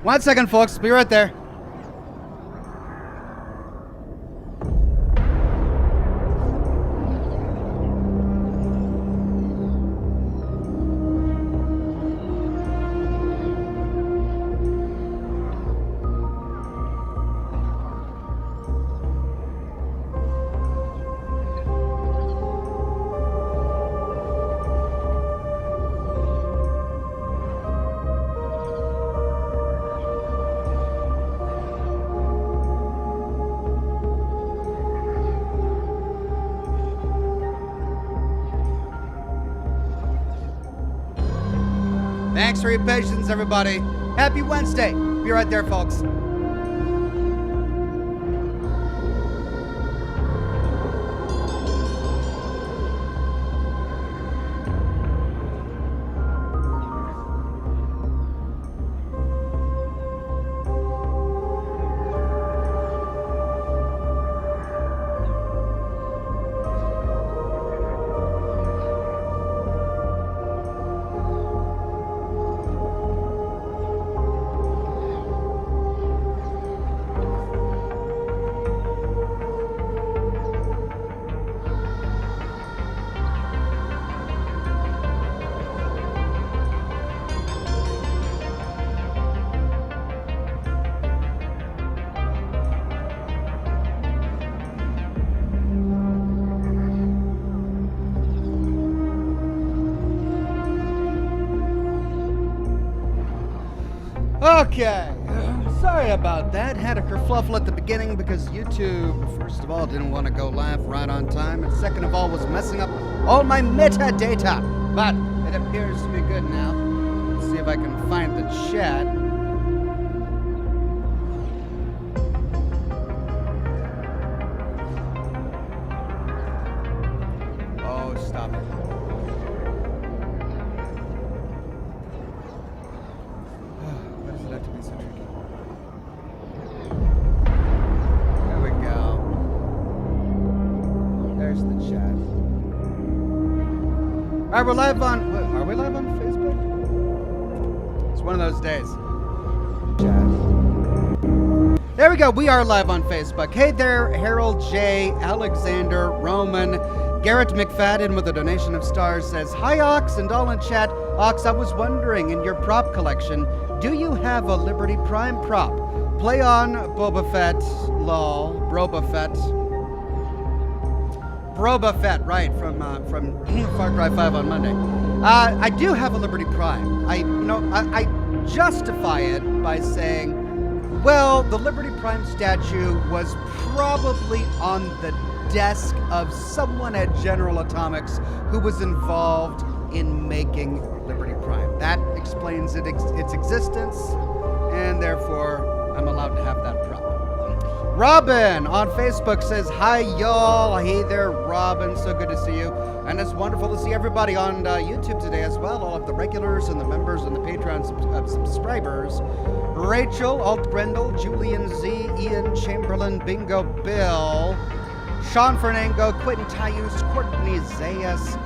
1 second, folks. Be right there. Thanks for your patience, everybody. Happy Wednesday. Be right there, folks. Okay, sorry about that. Had a kerfluffle at the beginning because YouTube, first of all, didn't want to go live right on time, and second of all, was messing up all my metadata. But it appears to be good now. Let's see if I can find the chat. Oh, stop it. All right, we're live on. Are we live on Facebook? It's one of those days. There we go. We are live on Facebook. Hey there, Harold J, Alexander, Roman, Garrett McFadden with a donation of stars says, "Hi Ox and all in chat. Ox, I was wondering, in your prop collection, do you have a Liberty Prime prop? Play on Boba Fett, lol, Boba Fett." Boba Fett, right, from Far Cry 5 on Monday. I do have a Liberty Prime. I justify it by saying, well, the Liberty Prime statue was probably on the desk of someone at General Atomics who was involved in making Liberty Prime. That explains its existence, and therefore I'm allowed to have that prop. Robin on Facebook says, "Hi, y'all." Hey there, Robin. So good to see you. And it's wonderful to see everybody on YouTube today as well. All of the regulars and the members and the Patreon subscribers. Rachel, Alt Grendel, Julian Z, Ian Chamberlain, Bingo Bill, Sean Fernango, Quentin Tayus, Courtney Zayas,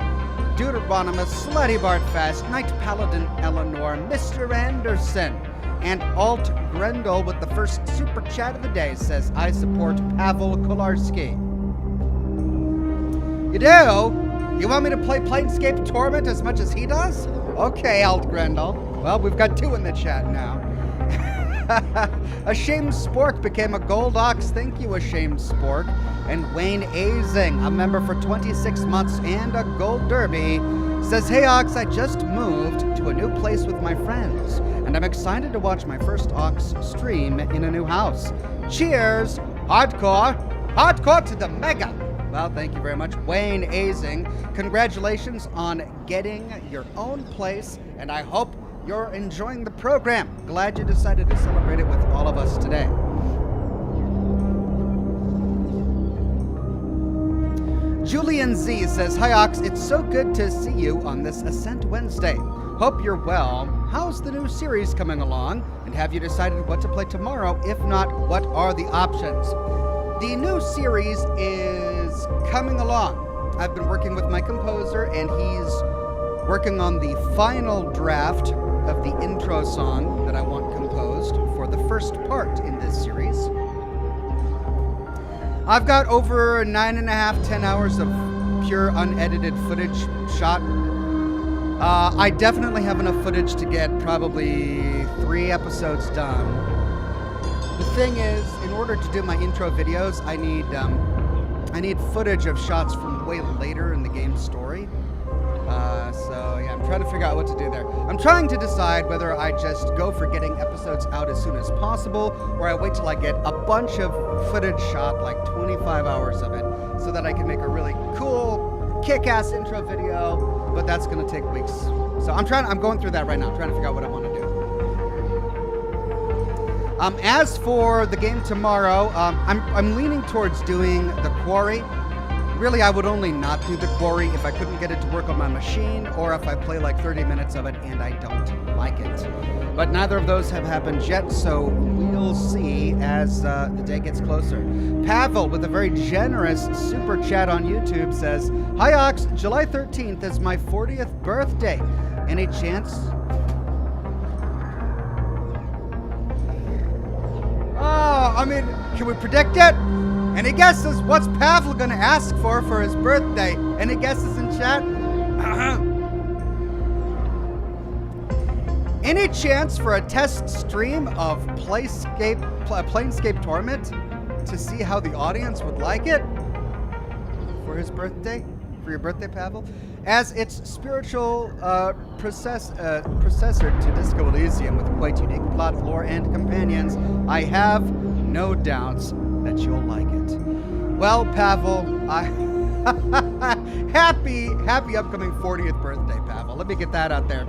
Deuteronomus, Slutty Bart Fast, Knight Paladin Eleanor, Mr. Anderson, and Alt Grendel with the first super chat of the day says, "I support Pavel Kolarski." You do? You want me to play Planescape Torment as much as he does? Okay, Alt Grendel. Well, we've got two in the chat now. Ashamed Spork became a Gold Ox. Thank you, Ashamed Spork. And Wayne Azing, a member for 26 months and a Gold Derby, says, "Hey Ox, I just moved to a new place with my friends, and I'm excited to watch my first Ox stream in a new house. Cheers, hardcore, hardcore to the mega." Well, thank you very much, Wayne Azing. Congratulations on getting your own place, and I hope you're enjoying the program. Glad you decided to celebrate it with all of us today. Julian Z says, "Hi Ox, it's so good to see you on this Ascent Wednesday. Hope you're well. How's the new series coming along? And have you decided what to play tomorrow? If not, what are the options?" The new series is coming along. I've been working with my composer, and he's working on the final draft of the intro song that I want composed for the first part in this series. I've got over 9.5, 10 hours of pure unedited footage shot. I definitely have enough footage to get probably 3 episodes done. The thing is, in order to do my intro videos, I need footage of shots from way later in the game's story. So yeah, I'm trying to figure out what to do there. I'm trying to decide whether I just go for getting episodes out as soon as possible, or I wait till I get a bunch of footage shot, like 25 hours of it, so that I can make a really cool, kick-ass intro video, but that's gonna take weeks. So I'm going through that right now, trying to figure out what I want to do. As for the game tomorrow, I'm leaning towards doing the Quarry. Really, I would only not do the Quarry if I couldn't get it to work on my machine, or if I play like 30 minutes of it and I don't like it. But neither of those have happened yet, so we'll see as the day gets closer. Pavel, with a very generous super chat on YouTube, says, "Hi Ox, July 13th is my 40th birthday. Any chance?" Oh, I mean, can we predict it? Any guesses? What's Pavel gonna ask for his birthday? Any guesses in chat? Any chance for a test stream of Planescape Torment to see how the audience would like it for his birthday? For your birthday, Pavel? As its spiritual processor to Disco Elysium with quite unique plot, lore, and companions, I have no doubts that you'll like it. Well, Pavel, happy upcoming 40th birthday, Pavel. Let me get that out there.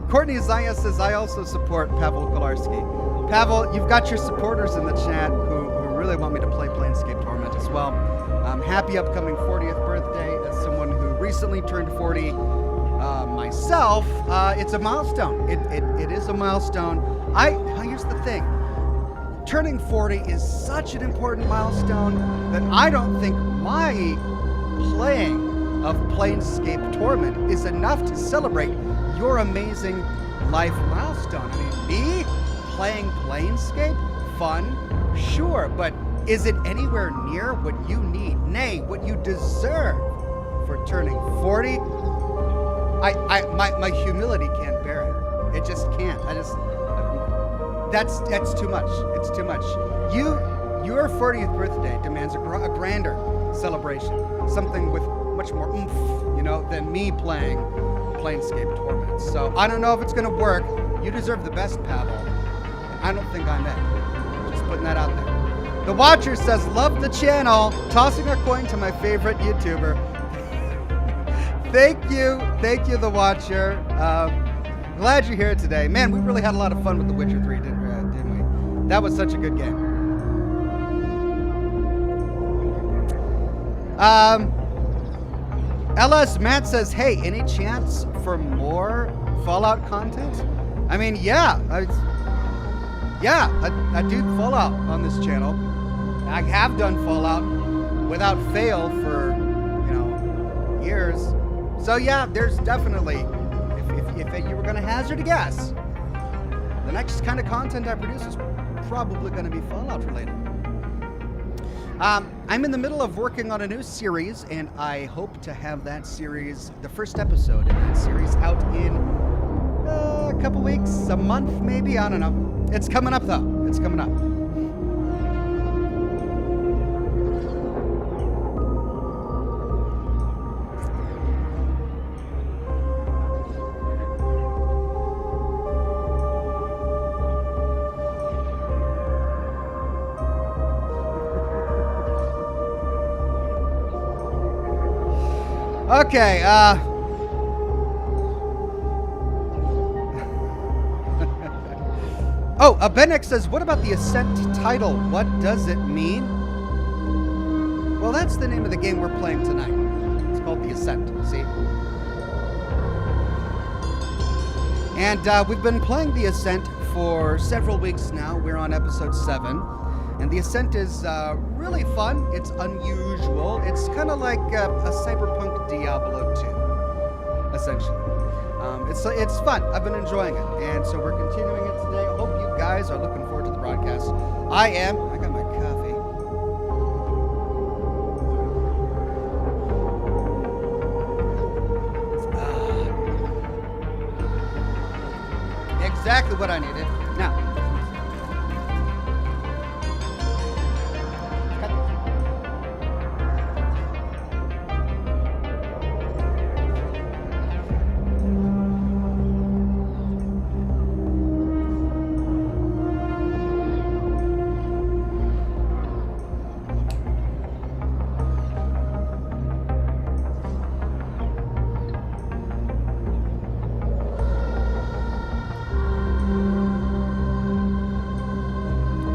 Courtney Zaya says, I also support Pavel Kolarski. Pavel, you've got your supporters in the chat who really want me to play Planescape Torment as well. Happy upcoming 40th birthday. As someone who recently turned 40 myself, it's a milestone. It is a milestone. Here's the thing. Turning 40 is such an important milestone that I don't think my playing of Planescape Torment is enough to celebrate your amazing life milestone. I mean, me playing Planescape? Fun? Sure, but is it anywhere near what you need, nay, what you deserve for turning 40? My humility can't bear it. It just can't. That's too much. It's too much. Your 40th birthday demands a grander celebration, something with much more oomph, than me playing Planescape Torment. So I don't know if it's gonna work. You deserve the best, Pavel. I don't think I'm it. Just putting that out there. The Watcher says, love the channel, tossing a coin to my favorite YouTuber. Thank you, The Watcher. Glad you're here today. Man, we really had a lot of fun with The Witcher 3, didn't we? That was such a good game. LS Matt says, hey, any chance for more Fallout content? I mean, yeah. I do Fallout on this channel. I have done Fallout without fail for, years. So yeah, there's definitely, if you were going to hazard a guess, the next kind of content I produce is probably going to be Fallout related. I'm in the middle of working on a new series, and I hope to have that series, the first episode in that series, out in a couple weeks, a month maybe, I don't know. It's coming up though, it's coming up. Okay, Benek says, what about the Ascent title? What does it mean? Well, that's the name of the game we're playing tonight. It's called the Ascent, see? And we've been playing the Ascent for several weeks now. We're on episode 7. And the Ascent is really fun. It's unusual. It's kind of like a cyberpunk Diablo 2, essentially. It's fun. I've been enjoying it. And so we're continuing it today. I hope you guys are looking forward to the broadcast. I am. I got my coffee. Exactly what I needed. Now.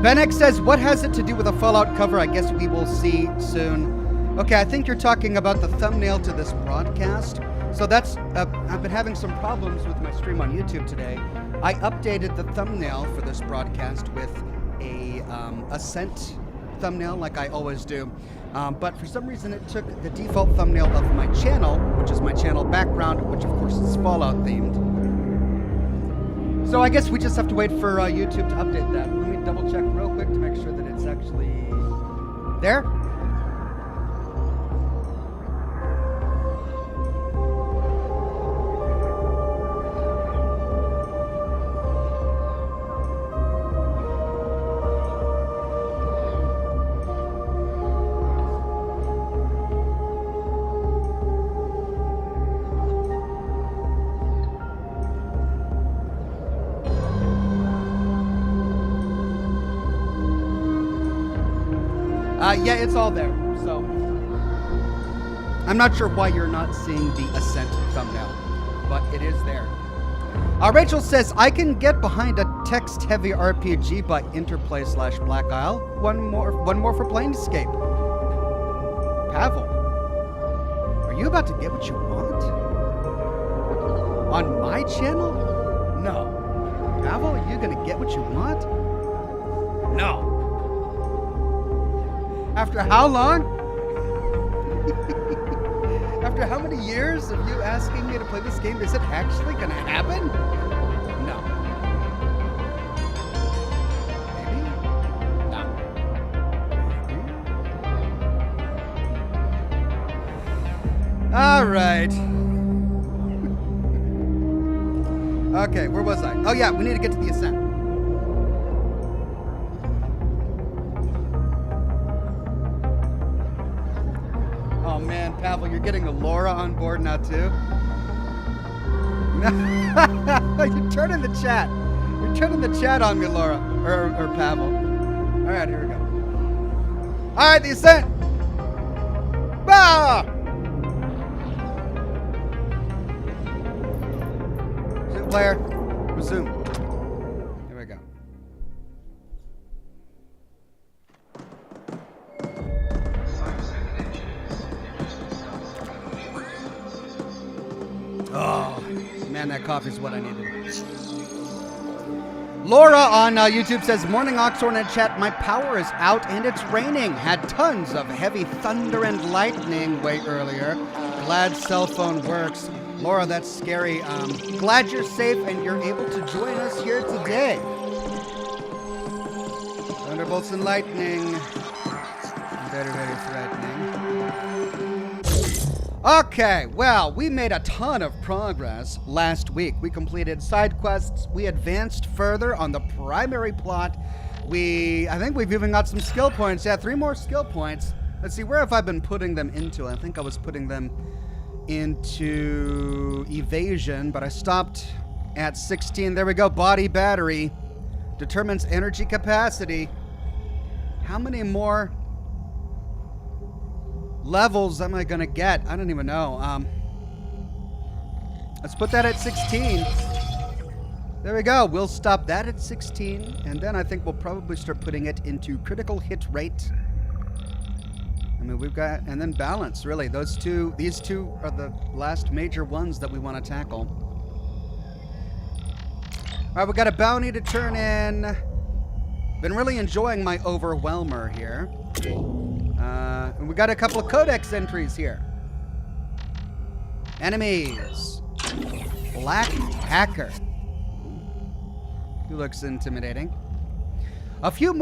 Benex says, what has it to do with a Fallout cover? I guess we will see soon. Okay, I think you're talking about the thumbnail to this broadcast. So that's, I've been having some problems with my stream on YouTube today. I updated the thumbnail for this broadcast with a Ascent thumbnail like I always do. But for some reason it took the default thumbnail of my channel, which is my channel background, which of course is Fallout themed. So I guess we just have to wait for YouTube to update that. Let me double check real quick to make sure that it's actually there. Yeah, it's all there, so I'm not sure why you're not seeing the Ascent thumbnail, but it is there. Rachel says, I can get behind a text-heavy RPG by Interplay/Black Isle. One more for Planescape. Pavel, are you about to get what you want? On my channel? No. Pavel, are you gonna get what you want? No. After how long? After how many years of you asking me to play this game, is it actually gonna happen? No. Maybe? No. All right. Okay, where was I? Oh yeah, we need to get to the Ascent. Oh man, Pavel, you're getting the Laura on board now too? You're turning the chat. You're turning the chat on me, Laura. Or Pavel. Alright, here we go. Alright, the Ascent! Ah! Resume player. Resume. Here we go. Oh, man, that coffee's what I needed. Laura on YouTube says, morning Oxhorn in chat, my power is out and it's raining. Had tons of heavy thunder and lightning way earlier. Glad cell phone works. Laura, that's scary. Glad you're safe and you're able to join us here today. Thunderbolts and lightning. Very, very threatening. Okay, well, we made a ton of progress last week. We completed side quests. We advanced further on the primary plot. I think we've even got some skill points. Yeah, 3 more skill points. Let's see, where have I been putting them into? I think I was putting them into evasion, but I stopped at 16. There we go, body battery. Determines energy capacity. How many more levels am I gonna get? I don't even know. Let's put that at 16. There we go. We'll stop that at 16, and then I think we'll probably start putting it into critical hit rate. I mean, we've got, and then balance, really. These two are the last major ones that we want to tackle. All right, we got a bounty to turn in. Been really enjoying my overwhelmer here. And we got a couple of codex entries here. Enemies. Black Hacker. He looks intimidating. A few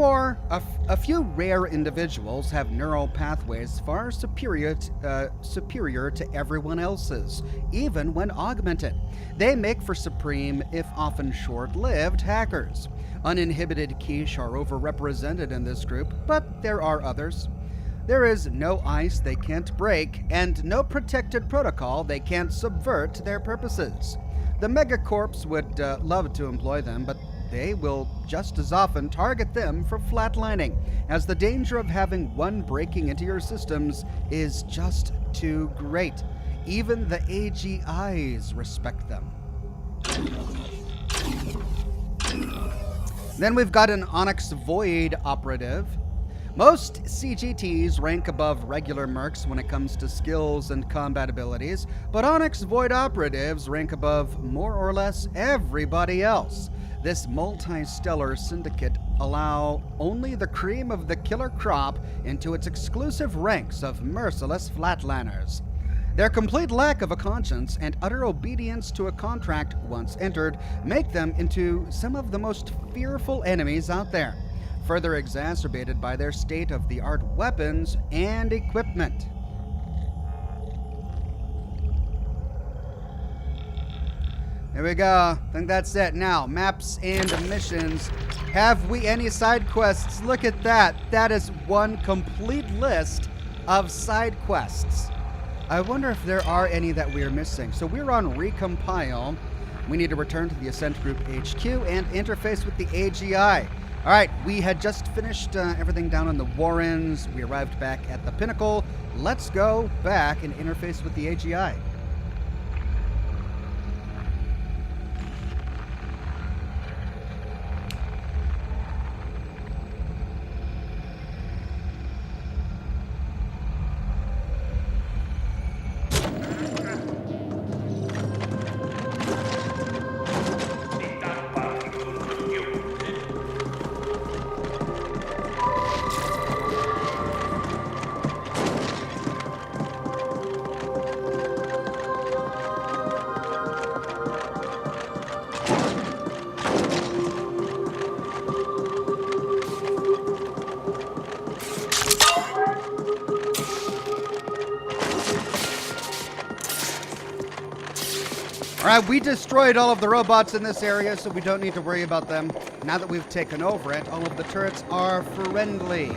rare individuals have neural pathways far superior to everyone else's, even when augmented. They make for supreme, if often short-lived, hackers. Uninhibited quiche are overrepresented in this group, but there are others. There is no ice they can't break, and no protected protocol they can't subvert to their purposes. The megacorps would love to employ them, but they will just as often target them for flatlining, as the danger of having one breaking into your systems is just too great. Even the AGIs respect them. Then we've got an Onyx Void operative. Most CGTs rank above regular mercs when it comes to skills and combat abilities, but Onyx Void operatives rank above more or less everybody else. This multi-stellar syndicate allow only the cream of the killer crop into its exclusive ranks of merciless flatliners. Their complete lack of a conscience and utter obedience to a contract once entered make them into some of the most fearful enemies out there, further exacerbated by their state-of-the-art weapons and equipment. There we go. I think that's it. Now, maps and missions. Have we any side quests? Look at that. That is one complete list of side quests. I wonder if there are any that we're missing. So we're on Recompile. We need to return to the Ascent Group HQ and interface with the AGI. All right, we had just finished everything down in the Warrens. We arrived back at the Pinnacle. Let's go back and interface with the AGI. Alright, we destroyed all of the robots in this area, so we don't need to worry about them. Now that we've taken over it, all of the turrets are friendly.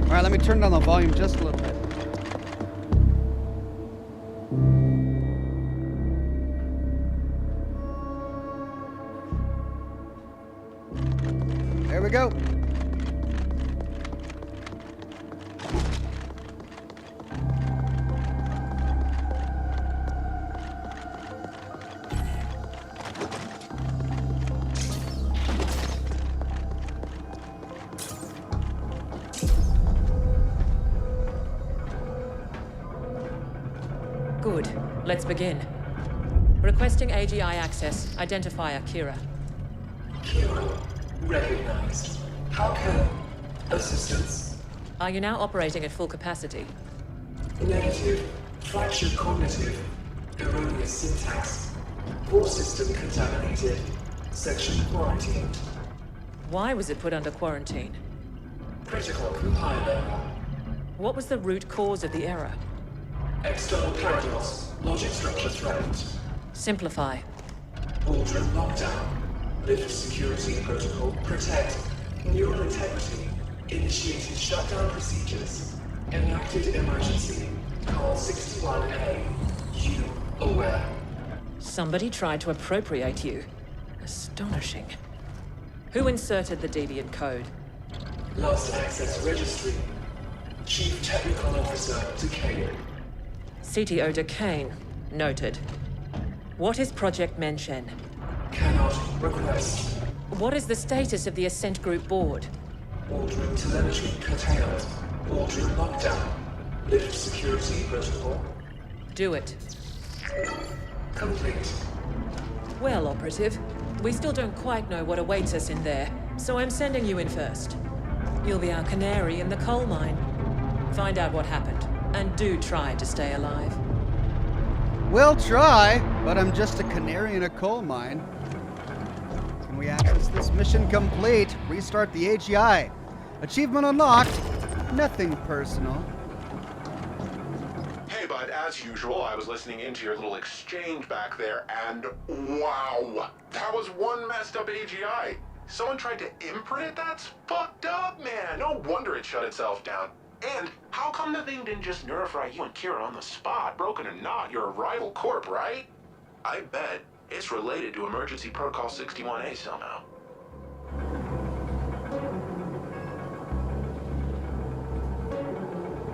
Alright, let me turn down the volume just a little bit. There we go. Good. Let's begin. Requesting AGI access. Identifier, Kira. Kira, recognized. How can... assistance? Are you now operating at full capacity? Negative. Fractured cognitive. Erroneous syntax. Core system contaminated. Section quarantined. Why was it put under quarantine? Critical compiler. What was the root cause of the error? External paradox. Logic structure threatened. Simplify. Aldrin lockdown. Lift security protocol. Protect. Neural integrity. Initiated shutdown procedures. Enacted emergency. Call 61A. You aware. Somebody tried to appropriate you. Astonishing. Who inserted the deviant code? Last access registry. Chief Technical Officer Decaying. CTO Decaying. Noted. What is Project Menshen? Cannot request. What is the status of the Ascent Group board? Ordering telemetry curtailed. Ordering lockdown. Lift security protocol. Do it. Complete. Well, Operative, we still don't quite know what awaits us in there, so I'm sending you in first. You'll be our canary in the coal mine. Find out what happened, and do try to stay alive. We'll try, but I'm just a canary in a coal mine. Can we access this mission complete? Restart the AGI. Achievement unlocked. Nothing personal. Hey, bud, as usual, I was listening into your little exchange back there, and wow, that was one messed up AGI. Someone tried to imprint it? That's fucked up, man. No wonder it shut itself down. And how come the thing didn't just nerfry you and Kira on the spot? Broken or not, you're a rival corp, right? I bet it's related to Emergency Protocol 61A somehow.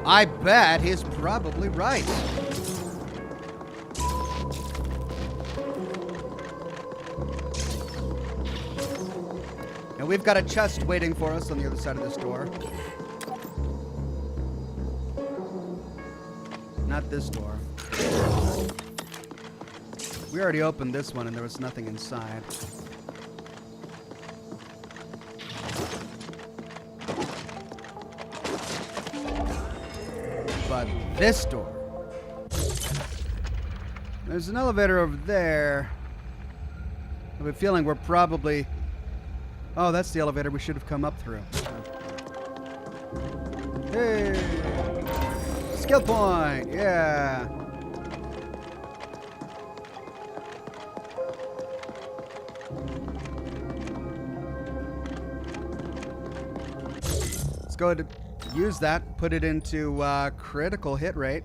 I bet he's probably right. Now we've got a chest waiting for us on the other side of this door. Not this door. We already opened this one and there was nothing inside. But this door. There's an elevator over there. I have a feeling we're probably... Oh, that's the elevator we should have come up through. Hey! Skill point! Yeah! Let's go ahead and use that, put it into critical hit rate.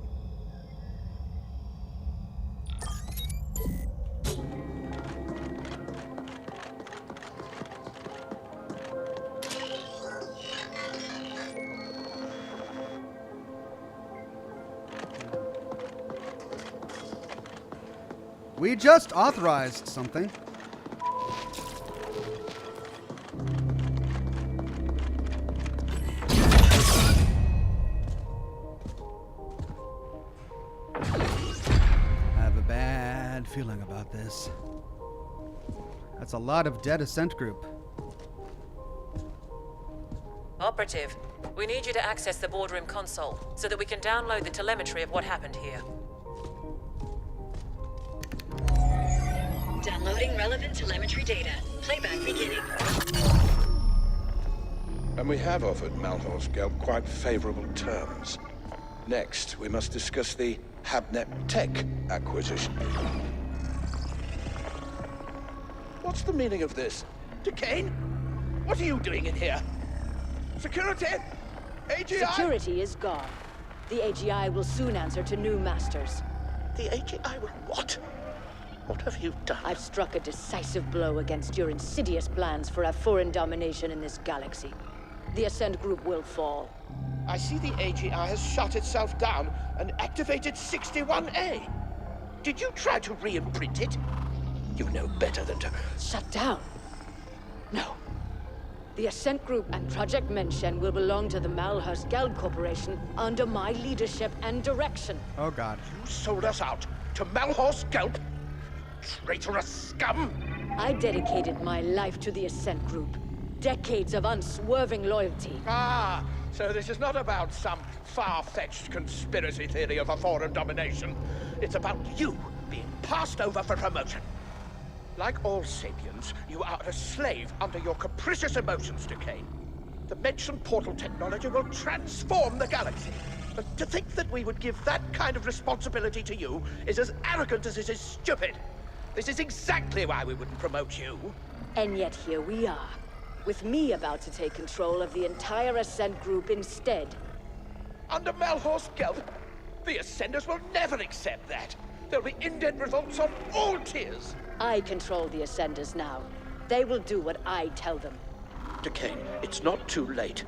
We just authorized something. I have a bad feeling about this. That's a lot of dead Ascent group. Operative, we need you to access the boardroom console so that we can download the telemetry of what happened here. Downloading relevant telemetry data. Playback beginning. And we have offered Malhor's Gelb quite favorable terms. Next, we must discuss the Habnet Tech acquisition. What's the meaning of this? Decaying? What are you doing in here? Security? AGI? Security is gone. The AGI will soon answer to new masters. The AGI will what? What have you done? I've struck a decisive blow against your insidious plans for a foreign domination in this galaxy. The Ascent group will fall. I see the AGI has shut itself down and activated 61A. Did you try to re-imprint it? You know better than to... Shut down? No. The Ascent group and Project Menshen will belong to the Malhor's Gelb Corporation under my leadership and direction. Oh God. You sold us out to Malhor's Gelb? Traitorous scum! I dedicated my life to the Ascent group. Decades of unswerving loyalty. Ah, so this is not about some far-fetched conspiracy theory of a foreign domination. It's about you being passed over for promotion. Like all sapiens, you are a slave under your capricious emotions, Decaying. The mentioned portal technology will transform the galaxy. But to think that we would give that kind of responsibility to you is as arrogant as it is stupid. This is exactly why we wouldn't promote you. And yet here we are, with me about to take control of the entire Ascent group instead. Under Malhor's Gelb, the Ascenders will never accept that. There'll be indent revolts on all tiers. I control the Ascenders now. They will do what I tell them. Decaying, it's not too late.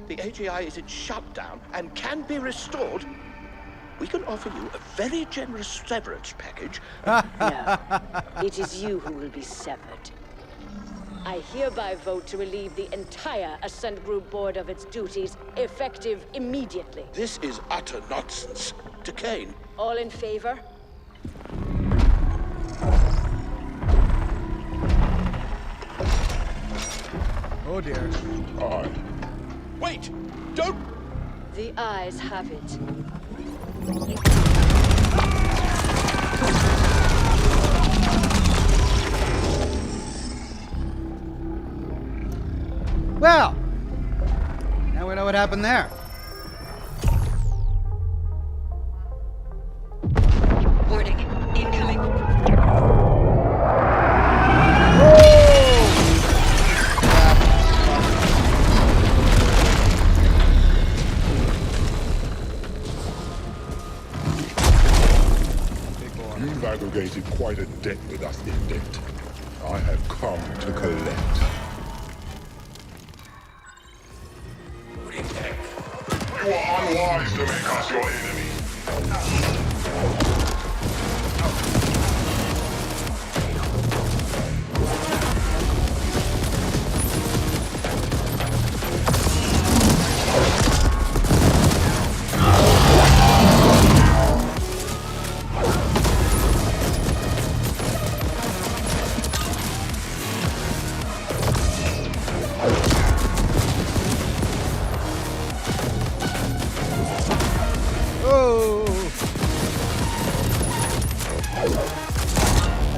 The AGI is in shutdown and can be restored. We can offer you a very generous severance package. No, it is you who will be severed. I hereby vote to relieve the entire Ascent Group board of its duties, effective immediately. This is utter nonsense. Decaying. All in favor? Oh dear. Aye. Wait! Don't! The ayes have it. Well, now we know what happened there. Warning. Incoming. You've aggregated quite a debt with us, Indent. I have come to collect. You are unwise to make us your enemy.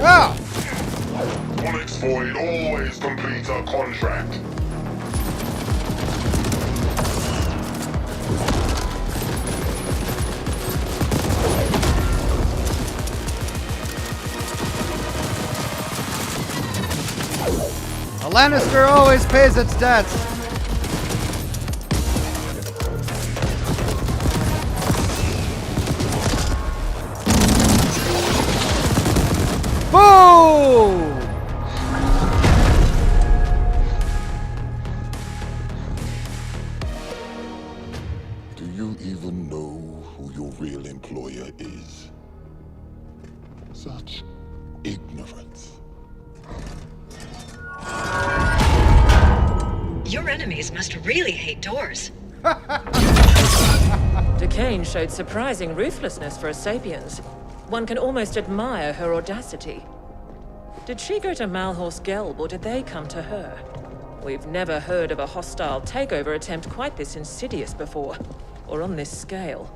Ah! Onyx Void always completes a contract. A Lannister always pays its debts. Boom! Do you even know who your real employer is? Such ignorance. Your enemies must really hate doors. Decaying showed surprising ruthlessness for a Sapiens. One can almost admire her audacity. Did she go to Malhorst Gelb, or did they come to her? We've never heard of a hostile takeover attempt quite this insidious before, or on this scale.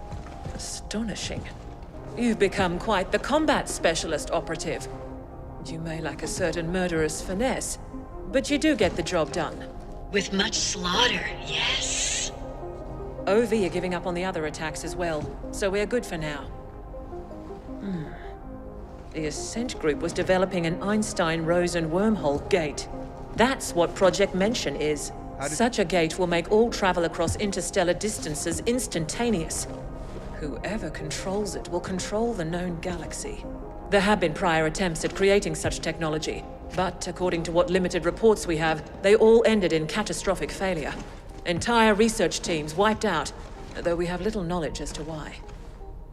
Astonishing. You've become quite the combat specialist, operative. You may lack a certain murderous finesse, but you do get the job done. With much slaughter, yes. OV are giving up on the other attacks as well, so we're good for now. The Ascent Group was developing an Einstein-Rosen wormhole gate. That's what Project Mention is. Such a gate will make all travel across interstellar distances instantaneous. Whoever controls it will control the known galaxy. There have been prior attempts at creating such technology, but according to what limited reports we have, they all ended in catastrophic failure. Entire research teams wiped out, though we have little knowledge as to why.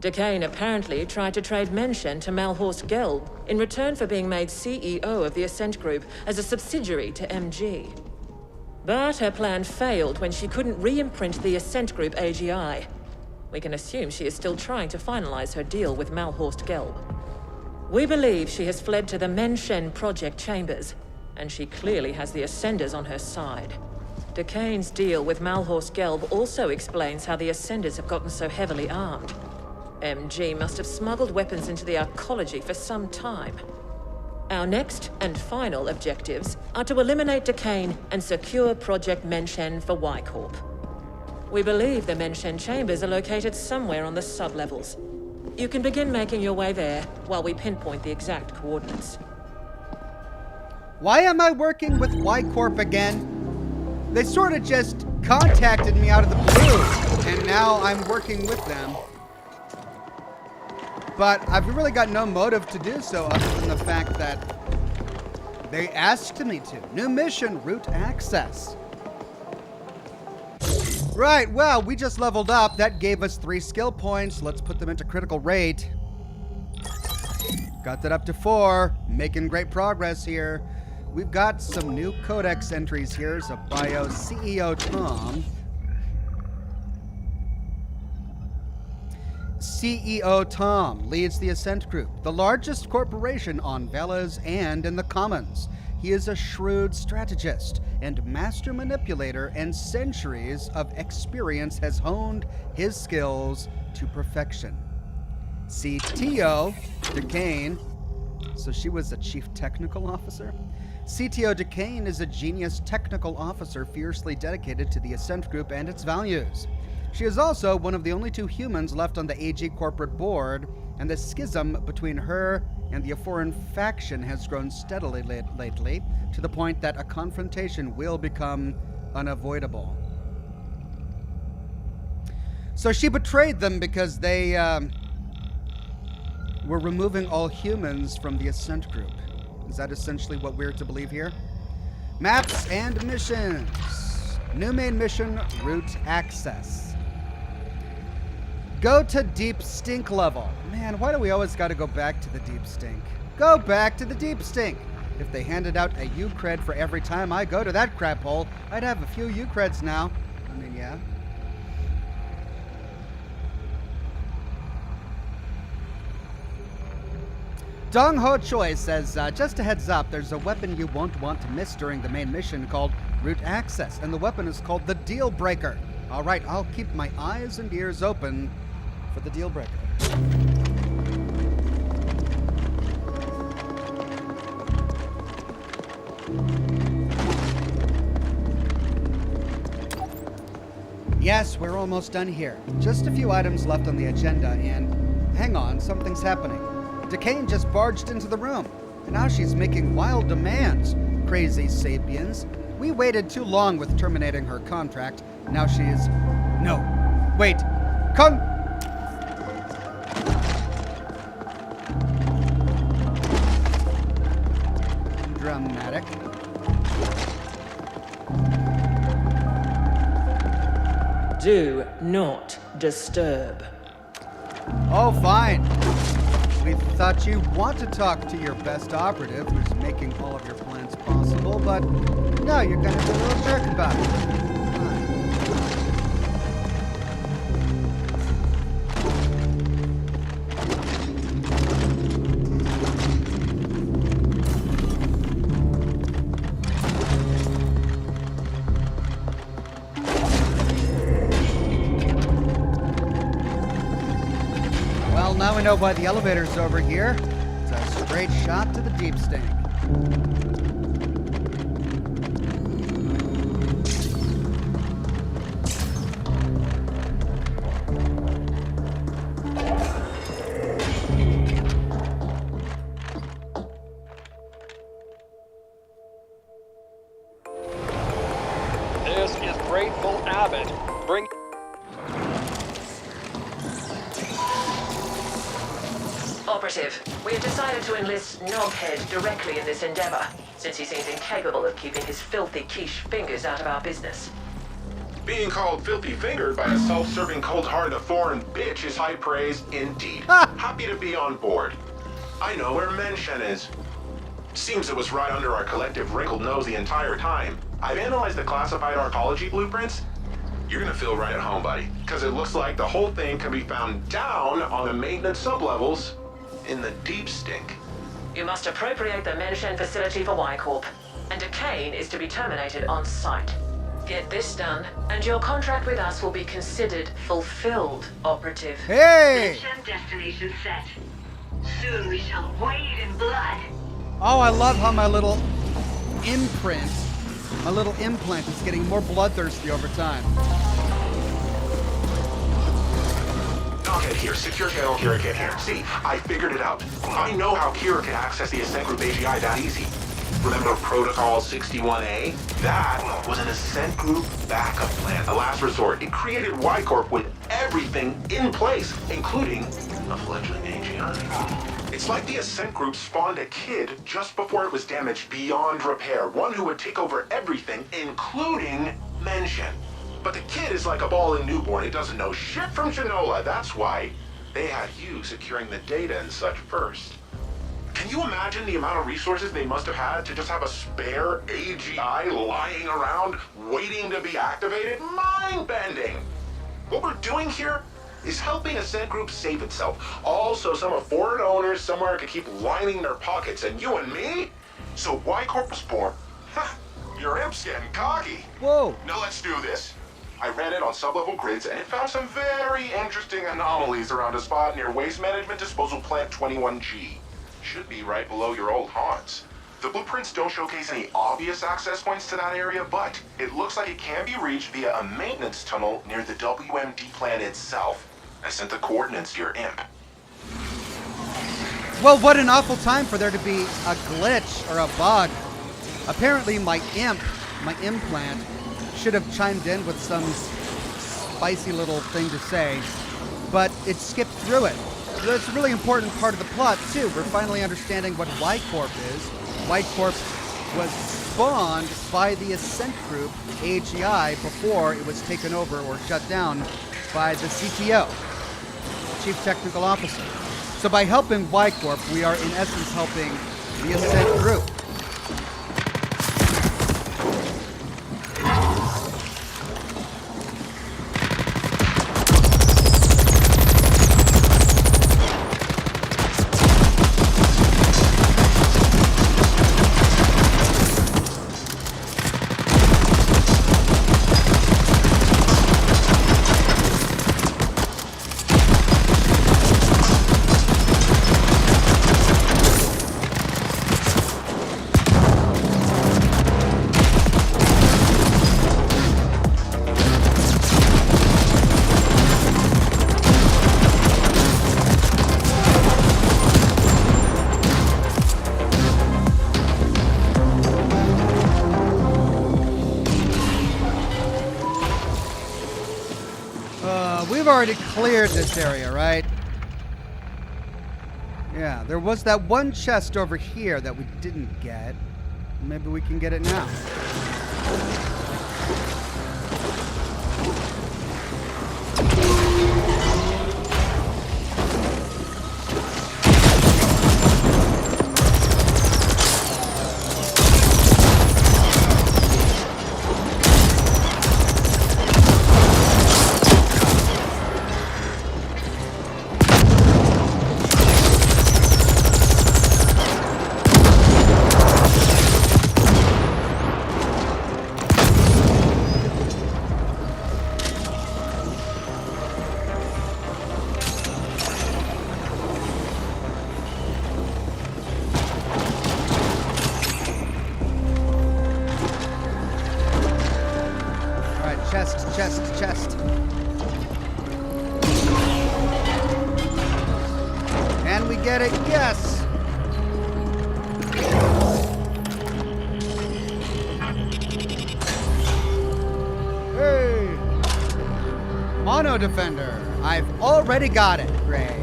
Decaying apparently tried to trade Mention to Malhorst Gelb in return for being made CEO of the Ascent Group as a subsidiary to MG. But her plan failed when she couldn't re-imprint the Ascent Group AGI. We can assume she is still trying to finalize her deal with Malhorst Gelb. We believe she has fled to the Mention project chambers, and she clearly has the Ascenders on her side. Decaying's deal with Malhorst Gelb also explains how the Ascenders have gotten so heavily armed. MG must have smuggled weapons into the arcology for some time. Our next and final objectives are to eliminate Decaying and secure Project Mention for YCorp. We believe the Mention chambers are located somewhere on the sub-levels. You can begin making your way there while we pinpoint the exact coordinates. Why am I working with YCorp again? They sort of just contacted me out of the blue, and now I'm working with them. But I've really got no motive to do so other than the fact that they asked me to. New mission, route access. Right, well, we just leveled up. That gave us 3 skill points. Let's put them into critical rate. Got that up to 4. Making great progress here. we've got some new codex entries here. So bio CEO Tom. CEO Tom leads the Ascent Group, the largest corporation on Velas and in the Commons. He is a shrewd strategist and master manipulator, and centuries of experience has honed his skills to perfection. CTO Decaying, so she was a chief technical officer? CTO Decaying is a genius technical officer fiercely dedicated to the Ascent Group and its values. She is also one of the only 2 humans left on the AG corporate board, and the schism between her and the foreign faction has grown steadily lately, to the point that a confrontation will become unavoidable. So she betrayed them because they were removing all humans from the Ascent Group. Is that essentially what we're to believe here? Maps and missions. New main mission, route access. Go to deep stink level. Man, why do we always got to go back to the deep stink? Go back to the deep stink. If they handed out a U-cred for every time I go to that crap hole, I'd have a few U-creds now. I mean, yeah. Dong Ho Choi says, just a heads up, there's a weapon you won't want to miss during the main mission called Route Access, and the weapon is called the Deal Breaker. All right, I'll keep my eyes and ears open for the Deal Breaker. Yes, we're almost done here. Just a few items left on the agenda, and hang on, something's happening. Decaying just barged into the room, and now she's making wild demands. Crazy sapiens. We waited too long with terminating her contract. Now she's... No. Wait. Come... Dramatic. Do not disturb. Oh, fine. We thought you want to talk to your best operative who's making all of your plans possible, but no, you're gonna be a little jerk about it. Fine. Well, now we know why the elevator's over here. It's a straight shot to the deep stink. This is Grateful Abbott. Bring... Operative, we have decided to enlist Knobhead directly in this endeavor, since he seems incapable of keeping his filthy quiche fingers out of our business. Being called filthy-fingered by a self-serving, cold-hearted foreign bitch is high praise indeed. Happy to be on board. I know where Menshen is. Seems it was right under our collective wrinkled nose the entire time. I've analyzed the classified arcology blueprints. You're gonna feel right at home, buddy, because it looks like the whole thing can be found down on the maintenance sublevels in the deep stink. You must appropriate the Menshen facility for YCorp, and decaying is to be terminated on site. Get this done, and your contract with us will be considered fulfilled, Operative. Hey! Mission destination set. Soon we shall wade in blood. Oh, I love how my little implant is getting more bloodthirsty over time. Knockhead here, secure channel Kira Kit here. See, I figured it out. I know how Kira can access the Ascent Group AGI that easy. Remember Protocol 61A? That was an Ascent Group backup plan, a last resort. It created YCorp with everything in place, including a fledgling AGI. It's like the Ascent Group spawned a kid just before it was damaged beyond repair, one who would take over everything, including Menshen. But the kid is like a ball-in newborn. It doesn't know shit from Shinola. That's why they had you securing the data and such first. Can you imagine the amount of resources they must have had to just have a spare AGI lying around waiting to be activated? Mind-bending! What we're doing here is helping Ascent Group save itself. Also, some of foreign owners somewhere could keep lining their pockets, and you and me? So YCorp was born. Ha! Your imp's getting cocky. Whoa. Now let's do this. I ran it on sub-level grids, and it found some very interesting anomalies around a spot near Waste Management Disposal Plant 21G. Should be right below your old haunts. The blueprints don't showcase any obvious access points to that area, but it looks like it can be reached via a maintenance tunnel near the WMD plant itself. I sent the coordinates to your imp. Well, what an awful time for there to be a glitch or a bug. Apparently my implant, should have chimed in with some spicy little thing to say, but it skipped through it. That's a really important part of the plot, too. We're finally understanding what YCorp is. YCorp was spawned by the Ascent Group, AGI, before it was taken over or shut down by the CTO, Chief Technical Officer. So by helping YCorp, we are in essence helping the Ascent Group. We've already cleared this area, right? Yeah, there was that one chest over here that we didn't get. Maybe we can get it now. Chest. Can we get it? Yes! Hey! Mono Defender. I've already got it, Gray.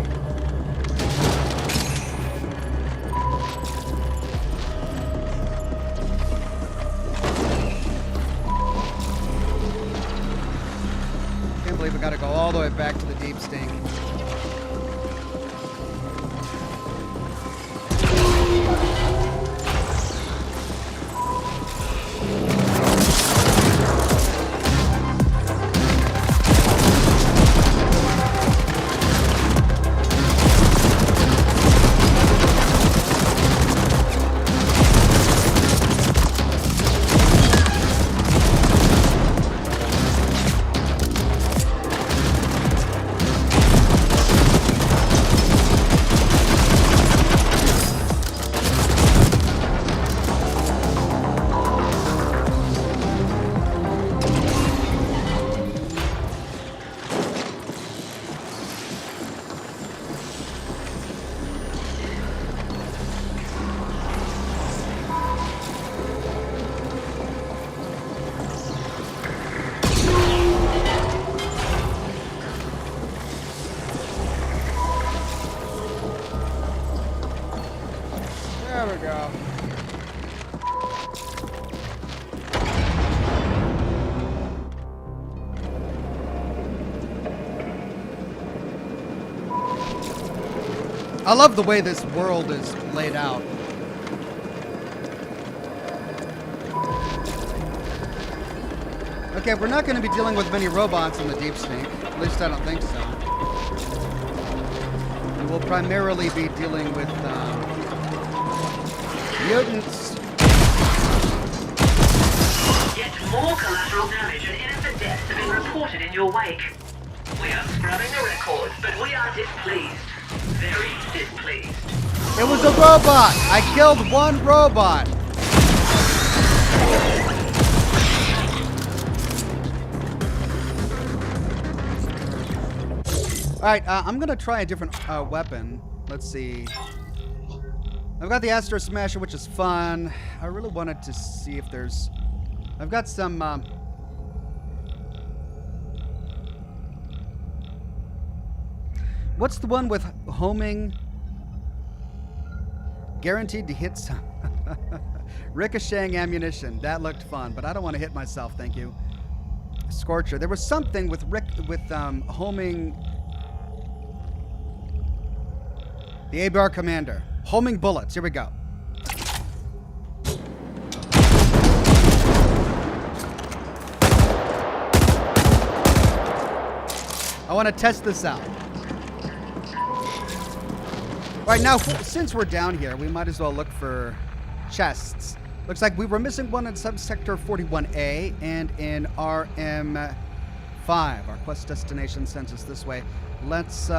We gotta go all the way back to the deep stink. There we go. I love the way this world is laid out. Okay, we're not going to be dealing with many robots in the deep sneak. At least I don't think so. We'll primarily be dealing with mutants. Yet more collateral damage and innocent deaths have been reported in your wake. We are scrubbing the records, but we are displeased. Very displeased. It was a robot! I killed one robot! Alright, I'm gonna try a different weapon. Let's see. I've got the Aster Smasher, which is fun. I really wanted to see if there's... I've got some... What's the one with homing? Guaranteed to hit some... Ricocheting ammunition. That looked fun, but I don't want to hit myself, thank you. Scorcher. There was something with homing... The A-Bar Commander. Homing bullets. Here we go. I want to test this out. All right, now, since we're down here, we might as well look for chests. Looks like we were missing one in subsector 41A and in RM5. Our quest destination sends us this way. Let's...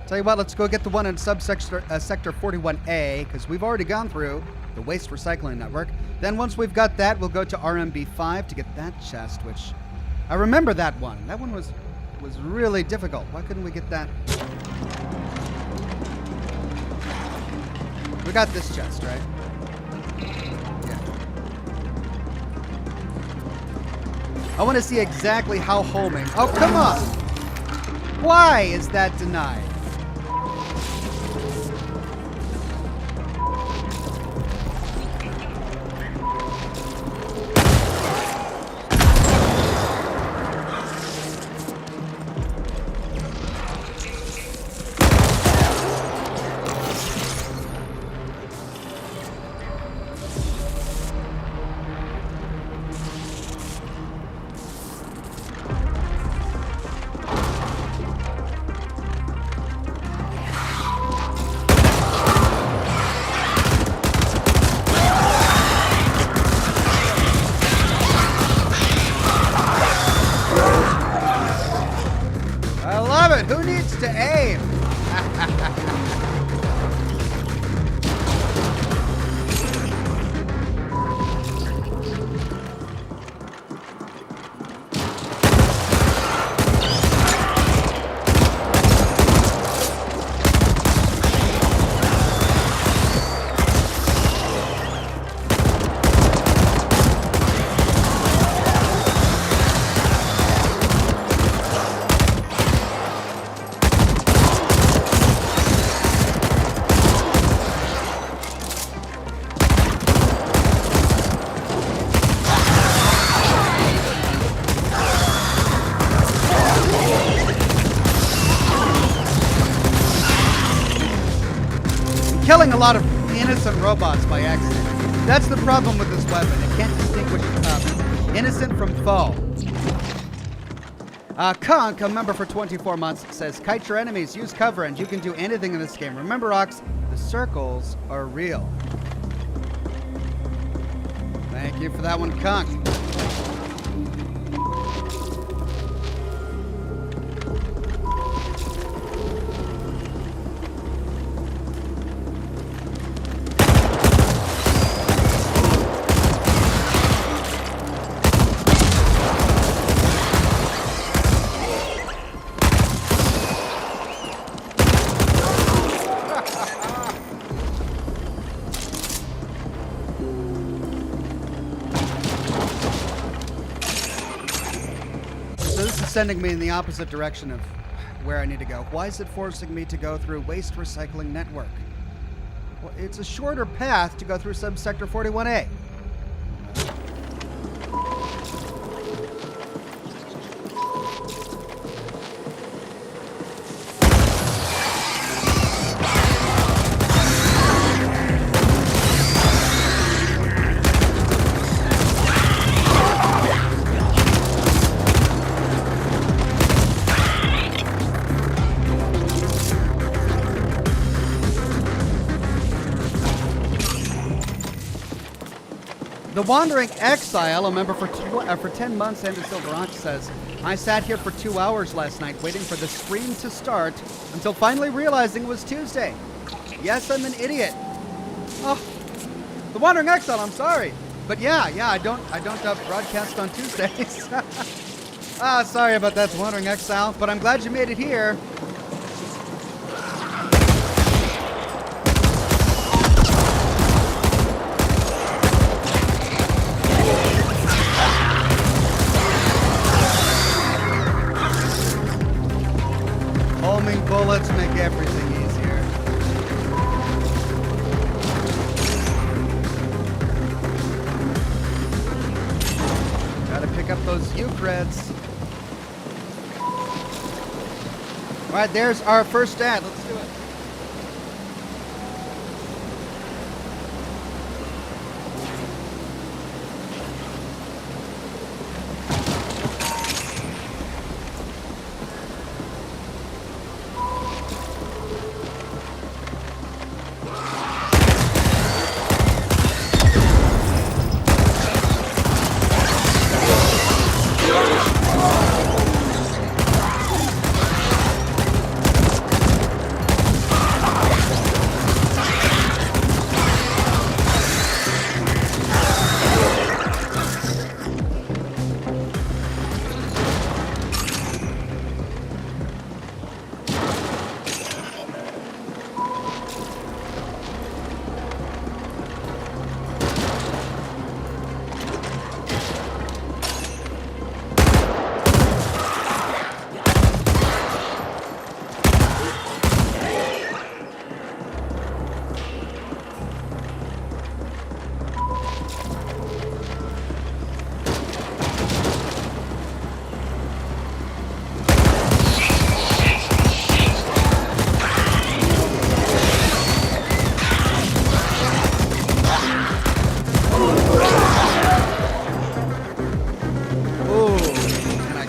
Tell you what, let's go get the one in sector 41A, because we've already gone through the Waste Recycling Network. Then once we've got that, we'll go to RMB5 to get that chest, which... I remember that one. That one was really difficult. Why couldn't we get that? We got this chest, right? Yeah. I want to see exactly how homing... Oh, come on! Why is that denied? Who needs to aim? Killing a lot of innocent robots by accident. That's the problem with this weapon. It can't distinguish innocent from foe. Conk, a member for 24 months, says, kite your enemies, use cover, and you can do anything in this game. Remember, Ox, the circles are real. Thank you for that one, Conk. Sending me in the opposite direction of where I need to go. Why is it forcing me to go through Waste Recycling Network? Well, it's a shorter path to go through subsector 41A. The Wandering Exile, a member for 10 months and a Silver Ox, says, I sat here for 2 hours last night waiting for the stream to start until finally realizing it was Tuesday. Yes, I'm an idiot. Oh, The Wandering Exile, I'm sorry. But yeah, I don't broadcast on Tuesdays. Sorry about that, The Wandering Exile, but I'm glad you made it here. Homing bullets make everything easier. Gotta pick up those U-creds. Alright, there's our first ad. Let's do it.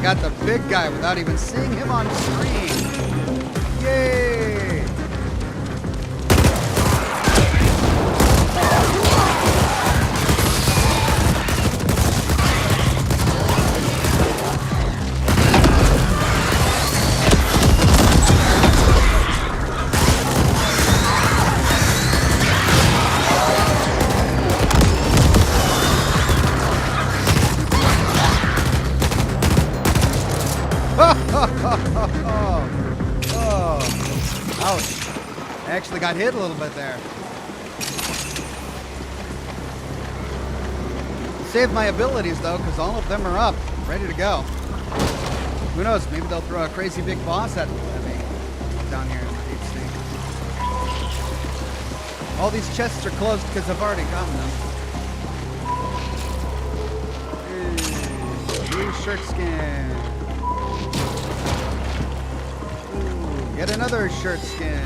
Got the big guy without even seeing him on screen. Yay! Ouch. I actually got hit a little bit there. Saved my abilities though, because all of them are up, ready to go. Who knows, maybe they'll throw a crazy big boss at me down here in the deep sea. All these chests are closed because I've already gotten them. New shirt skin. Get another shirt skin.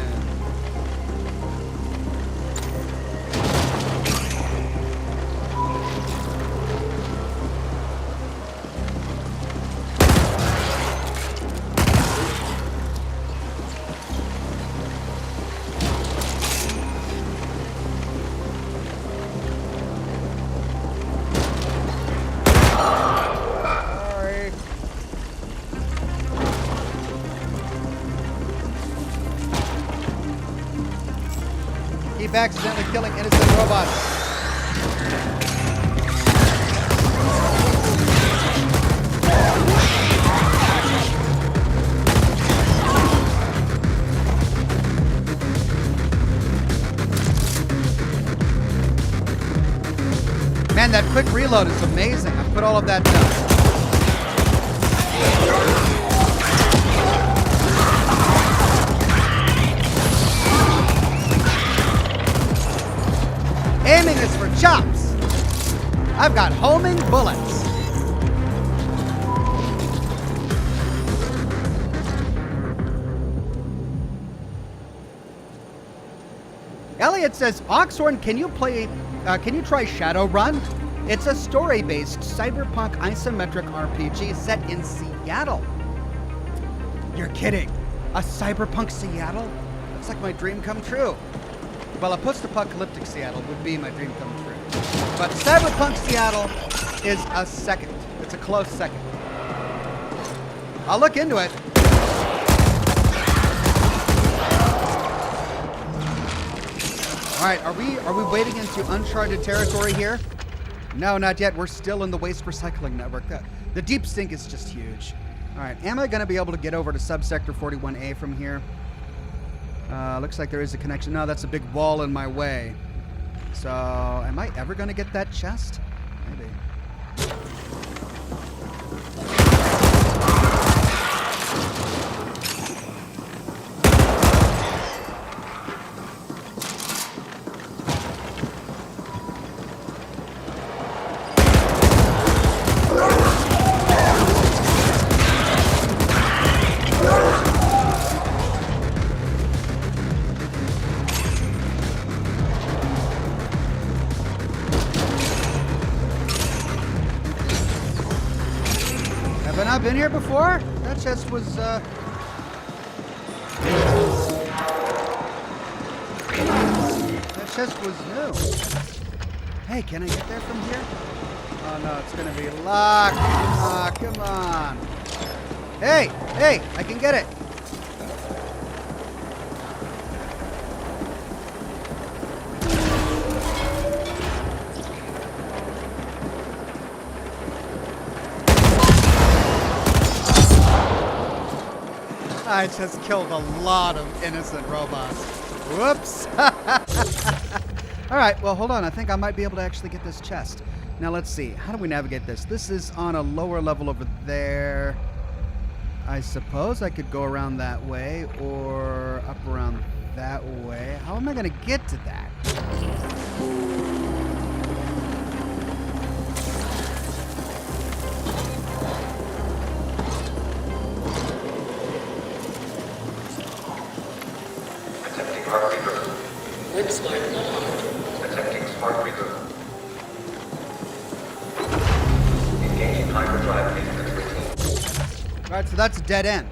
Keep accidentally killing innocent robots. Man, that quick reload is amazing. I put all of that down. Aiming is for chops. I've got homing bullets. Elliot says, Oxhorn, can you try Shadowrun? It's a story-based cyberpunk isometric RPG set in Seattle. You're kidding. A cyberpunk Seattle? That's like my dream come true. Well, a post-apocalyptic Seattle would be my dream come true. But Cyberpunk Seattle is a second. It's a close second. I'll look into it. All right, are we wading into uncharted territory here? No, not yet. We're still in the waste recycling network. The deep sink is just huge. All right, am I going to be able to get over to subsector 41A from here? Looks like there is a connection. No, that's a big wall in my way. So, am I ever going to get that chest? Maybe. Have I not been here before? That chest was, That chest was new. Hey, can I get there from here? Oh no, it's gonna be locked. Ah, come on. Hey, I can get it. I just killed a lot of innocent robots. Whoops. All right, well, hold on. I think I might be able to actually get this chest. Now, let's see. How do we navigate this? This is on a lower level over there. I suppose I could go around that way or up around that way. How am I going to get to that? Attempting smart reader. Engaging hyperdrive maintenance routine. Alright, so that's a dead end.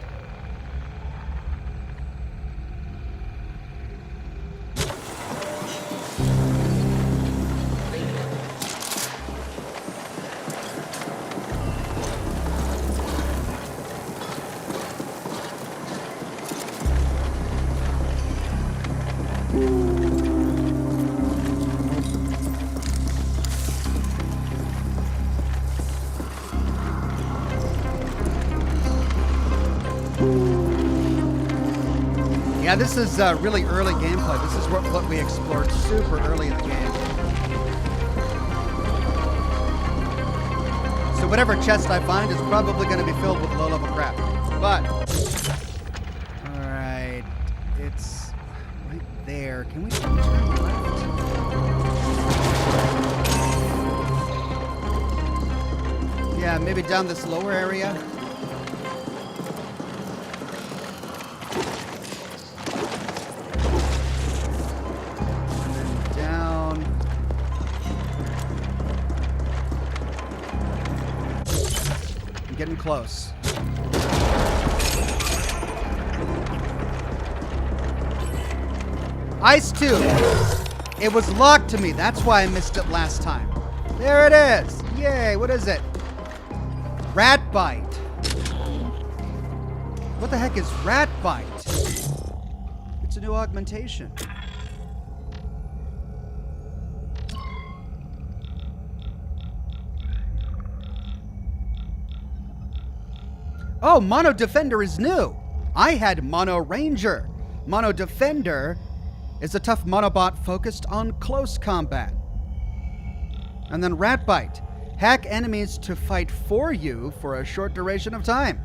Yeah, this is really early gameplay. This is what we explored super early in the game. So whatever chest I find is probably going to be filled with low-level crap. But, alright, it's right there. Can we turn left? Yeah, maybe down this lower area. Getting close. Ice tube. It was locked to me. That's why I missed it last time. There it is. Yay. What is it? Rat bite. What the heck is rat bite? It's a new augmentation. Oh, Mono Defender is new. I had Mono Ranger. Mono Defender is a tough monobot focused on close combat. And then Rat Bite. Hack enemies to fight for you for a short duration of time.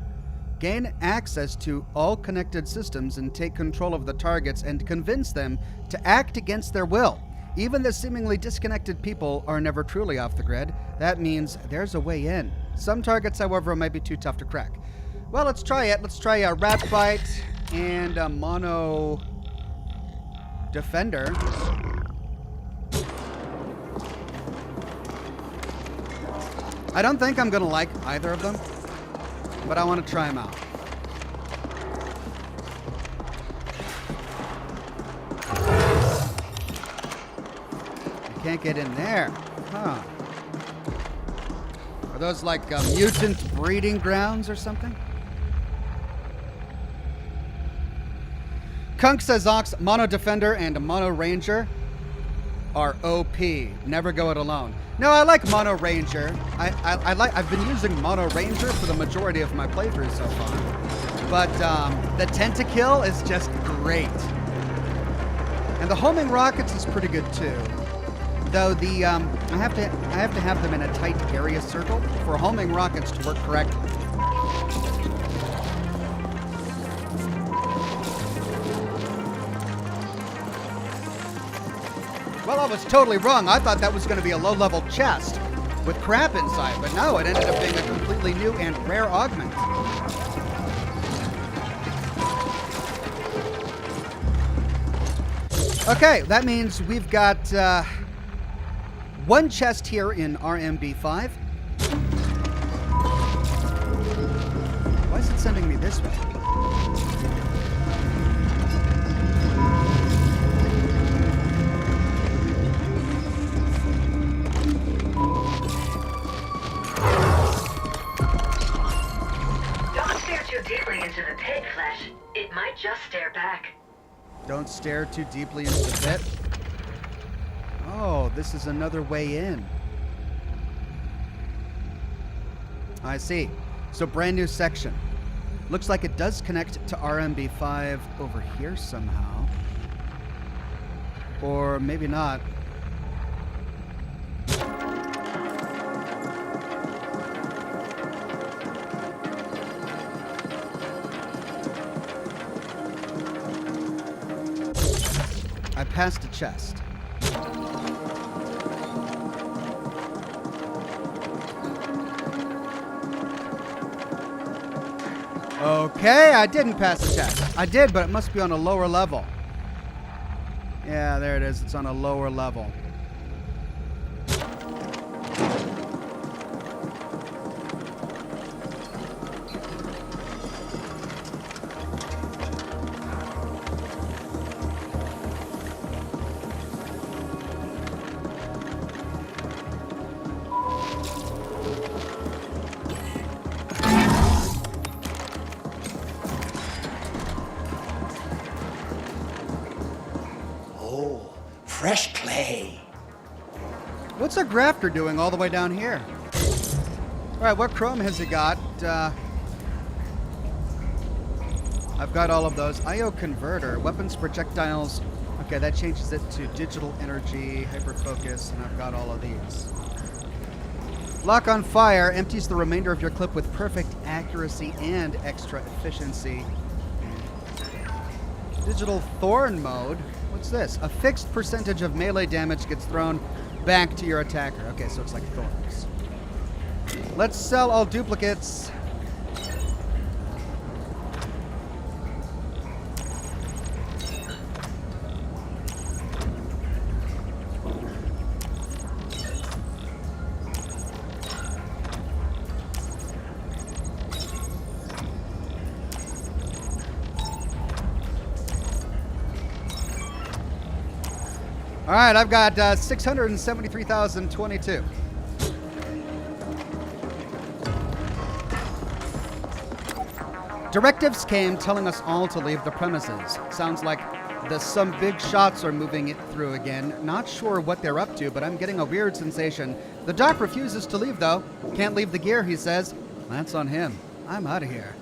Gain access to all connected systems and take control of the targets and convince them to act against their will. Even the seemingly disconnected people are never truly off the grid. That means there's a way in. Some targets, however, might be too tough to crack. Well, let's try it. Let's try a Rat Bite and a Mono Defender. I don't think I'm going to like either of them, but I want to try them out. I can't get in there. Huh. Are those like mutant breeding grounds or something? Kunk says Ox, Mono Defender, and Mono Ranger are OP. Never go it alone. No, I like Mono Ranger. I've been using Mono Ranger for the majority of my playthrough so far. But the Tentakill is just great. And the homing rockets is pretty good too. Though the I have to have them in a tight area circle for homing rockets to work correctly. Well, I was totally wrong. I thought that was going to be a low-level chest with crap inside, but no, it ended up being a completely new and rare augment. Okay, that means we've got one chest here in RMB5. Why is it sending me this way? Deeply into the pit, Flesh. It might just stare back. Don't stare too deeply into the pit. Oh, this is another way in. I see. So brand new section. Looks like it does connect to RMB5 over here somehow. Or maybe not. I passed a chest. Okay, I didn't pass a chest. I did, but it must be on a lower level. Yeah, there it is. It's on a lower level. Fresh clay. What's a grafter doing all the way down here? All right, what chrome has he got? I've got all of those. IO converter, weapons, projectiles. Okay, that changes it to digital energy, hyperfocus, and I've got all of these. Lock on fire empties the remainder of your clip with perfect accuracy and extra efficiency. Digital thorn mode. What's this? A fixed percentage of melee damage gets thrown back to your attacker. Okay, so it's like thorns. Let's sell all duplicates. All right, I've got 673,022. Directives came telling us all to leave the premises. Sounds like some big shots are moving it through again. Not sure what they're up to, but I'm getting a weird sensation. The doc refuses to leave, though. Can't leave the gear, he says. That's on him. I'm out of here.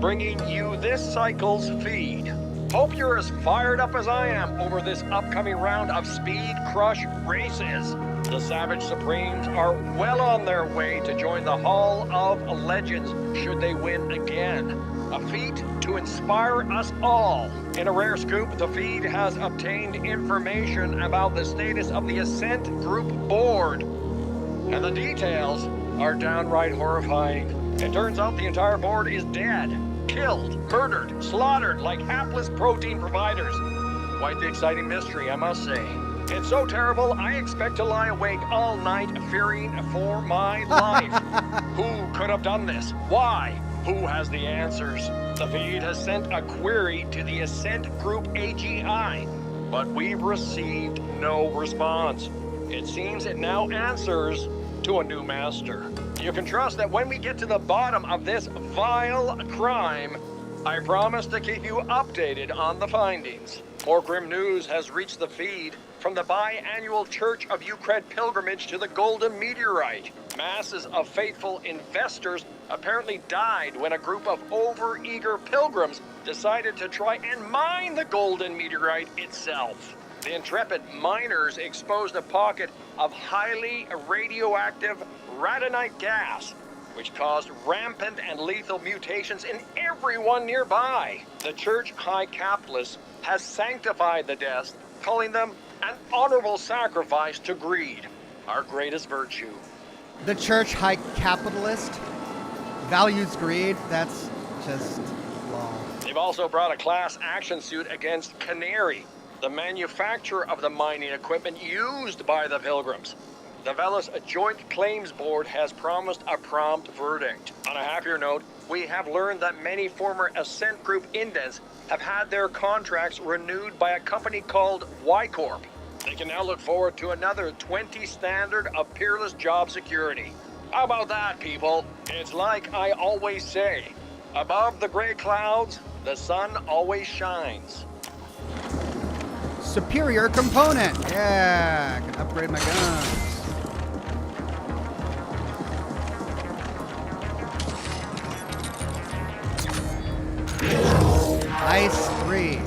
Bringing you this cycle's feed. Hope you're as fired up as I am over this upcoming round of Speed Crush races. The Savage Supremes are well on their way to join the Hall of Legends should they win again. A feat to inspire us all. In a rare scoop, the feed has obtained information about the status of the Ascent Group board. And the details are downright horrifying. It turns out the entire board is dead. Killed, murdered, slaughtered like hapless protein providers. Quite the exciting mystery, I must say. It's so terrible, I expect to lie awake all night fearing for my life. Who could have done this? Why? Who has the answers? The feed has sent a query to the Ascent Group AGI, but we've received no response. It seems it now answers to a new master. You can trust that when we get to the bottom of this vile crime, I promise to keep you updated on the findings. More grim news has reached the feed from the biannual Church of Ukraine pilgrimage to the Golden Meteorite. Masses of faithful investors apparently died when a group of overeager pilgrims decided to try and mine the Golden Meteorite itself. The intrepid miners exposed a pocket of highly radioactive radonite gas, which caused rampant and lethal mutations in everyone nearby. The church high capitalist has sanctified the deaths, calling them an honorable sacrifice to greed, our greatest virtue. The church high capitalist values greed. That's just law. They've also brought a class action suit against Canary, the manufacturer of the mining equipment used by the pilgrims. The Velis Joint Claims Board has promised a prompt verdict. On a happier note, we have learned that many former Ascent Group indents have had their contracts renewed by a company called YCorp. They can now look forward to another 20 standard of peerless job security. How about that, people? It's like I always say, above the gray clouds, the sun always shines. Superior component. Yeah, I can upgrade my guns. Ice 3.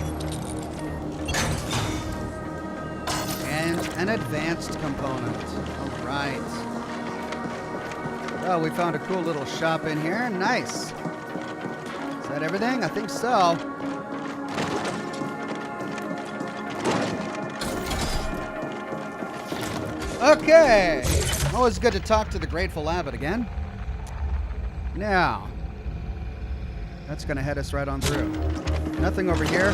And an advanced component. All right. Oh, we found a cool little shop in here. Nice. Is that everything? I think so. Okay. Always good to talk to the Grateful Abbot again. Now, that's going to head us right on through. Nothing over here.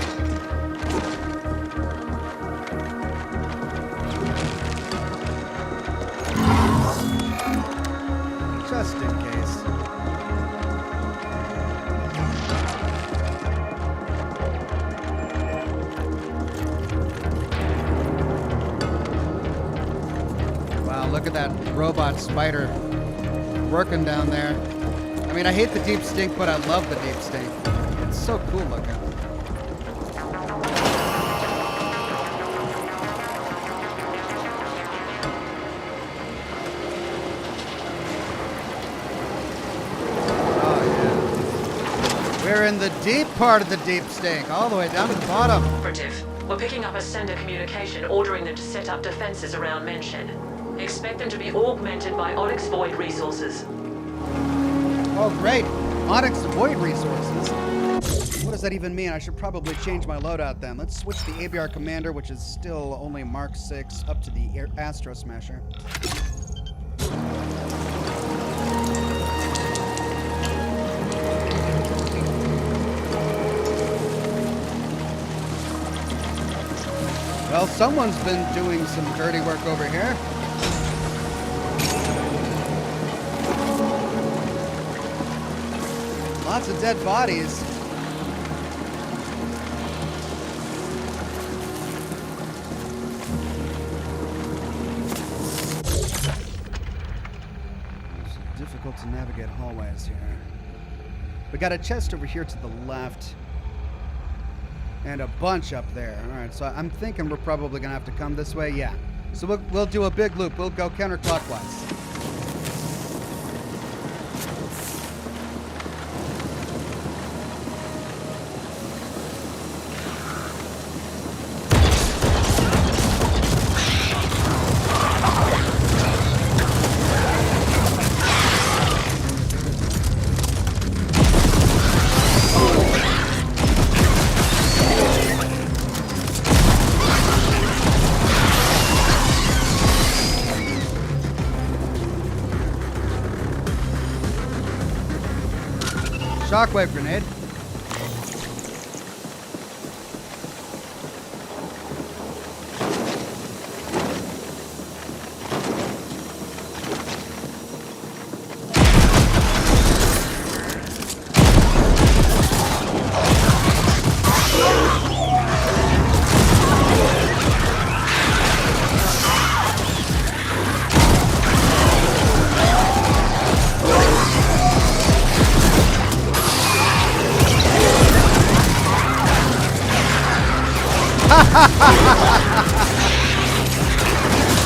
Just in case. Wow, look at that robot spider working down there. I mean, I hate the deep stink, but I love the deep stink. It's so cool looking. We're in the deep part of the deep stink, all the way down to the bottom. Operative, we're picking up a sender communication ordering them to set up defenses around Menshen. Expect them to be augmented by Onyx Void resources. Oh, great. Onyx Void resources. What does that even mean? I should probably change my loadout then. Let's switch the ABR Commander, which is still only Mark 6, up to the Aster Smasher. Well, someone's been doing some dirty work over here. Lots of dead bodies. It's difficult to navigate hallways here. We got a chest over here to the left. And a bunch up there. All right, so I'm thinking we're probably going to have to come this way. Yeah. So we'll do a big loop. We'll go counterclockwise. Shockwave grenade.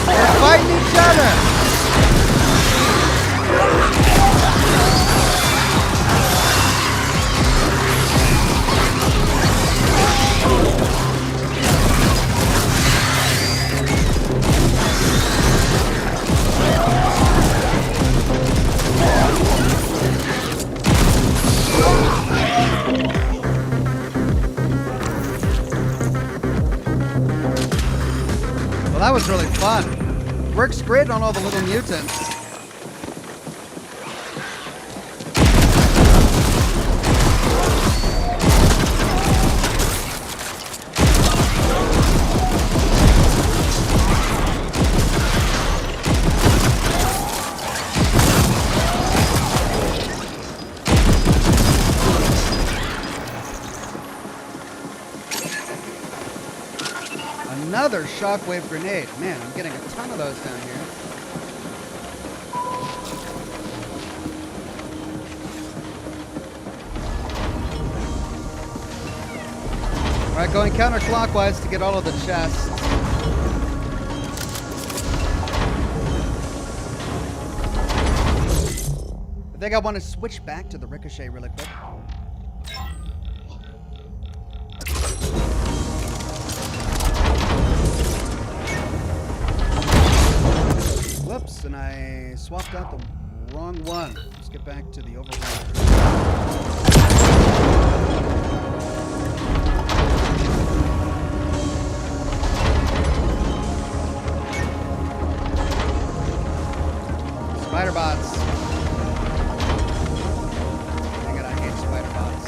They're fighting each other. Well, that was really fun. Works great on all the little mutants. Another shockwave grenade. Man, I'm getting a ton of those down here. All right, going counterclockwise to get all of the chests. I think I want to switch back to the ricochet really quick. Whoops, and I swapped out the wrong one. Let's get back to the override. Spider bots. Dang it, I hate spider bots.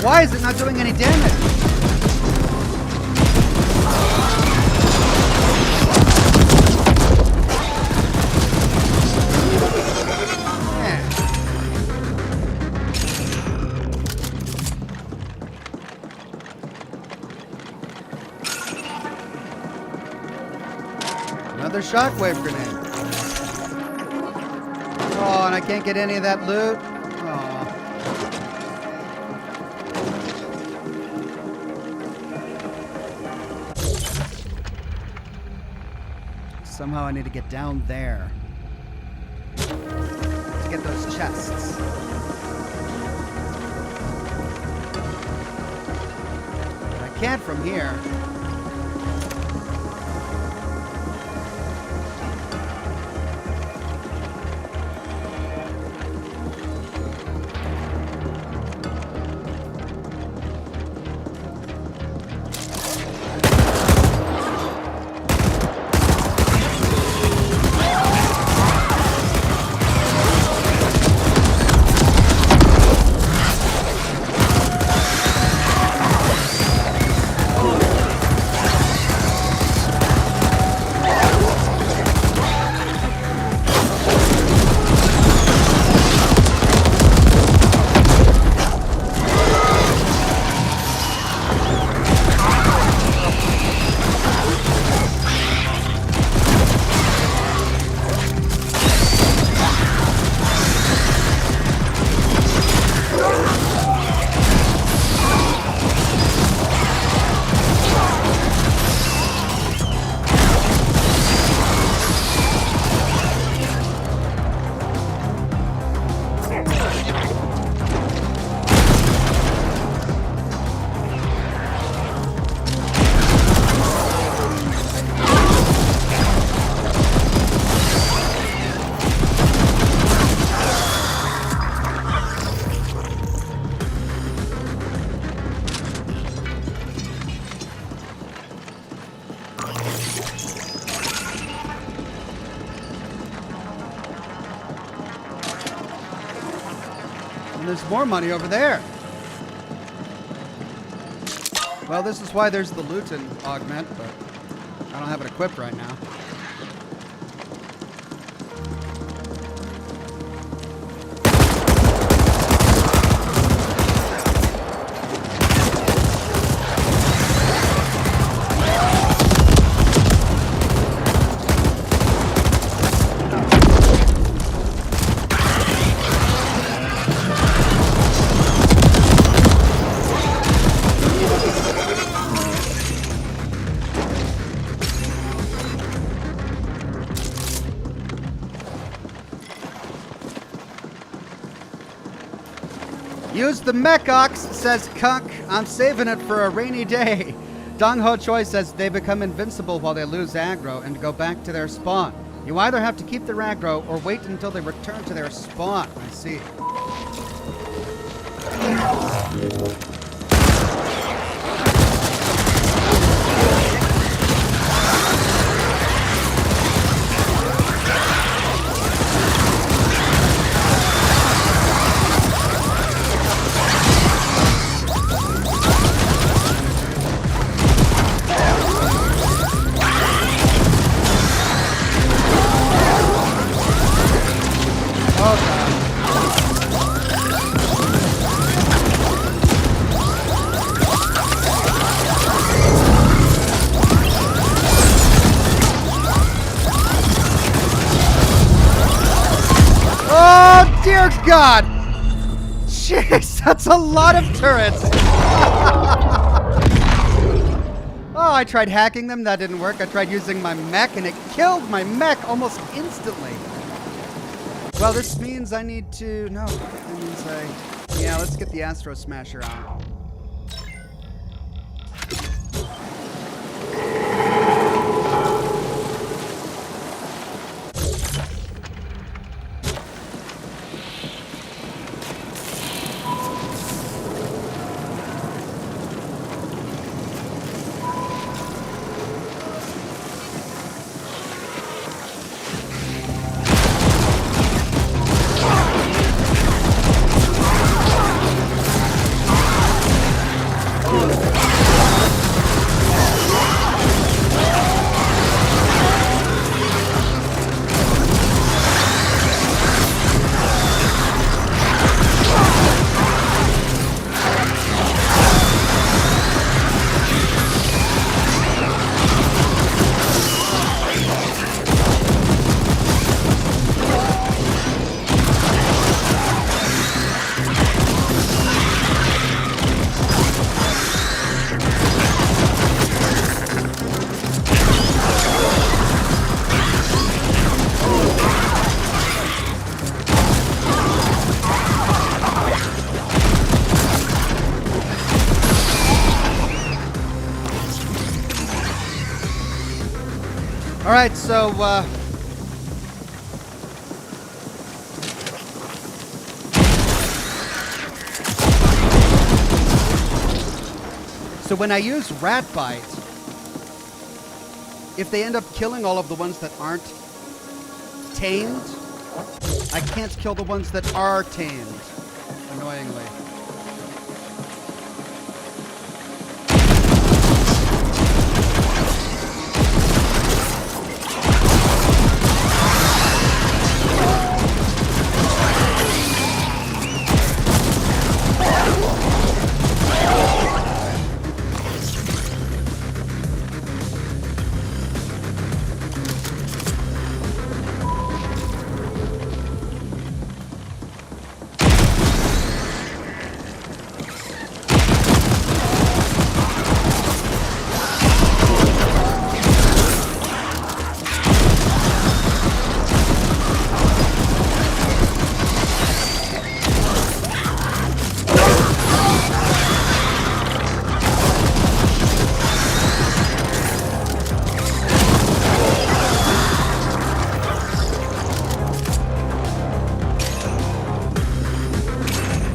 Why is it not doing any damage? Another shockwave grenade. Oh, and I can't get any of that loot. Somehow I need to get down there to get those chests. But I can't from here. there's more money over there. Well, this is why there's the loot and augment, but I don't have it equipped right now. Use the mech ox, says Kunk. I'm saving it for a rainy day. Dong Ho Choi says they become invincible while they lose aggro and go back to their spawn. You either have to keep their aggro or wait until they return to their spawn. I see. Oh, dear God! Jeez, that's a lot of turrets! Oh, I tried hacking them, that didn't work. I tried using my mech, and it killed my mech almost instantly. Well, this means I need to... No, that means I... Yeah, let's get the Aster Smasher out. Alright, so, so when I use Rat Bite, if they end up killing all of the ones that aren't tamed, I can't kill the ones that are tamed, annoyingly.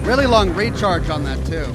Really long recharge on that, too.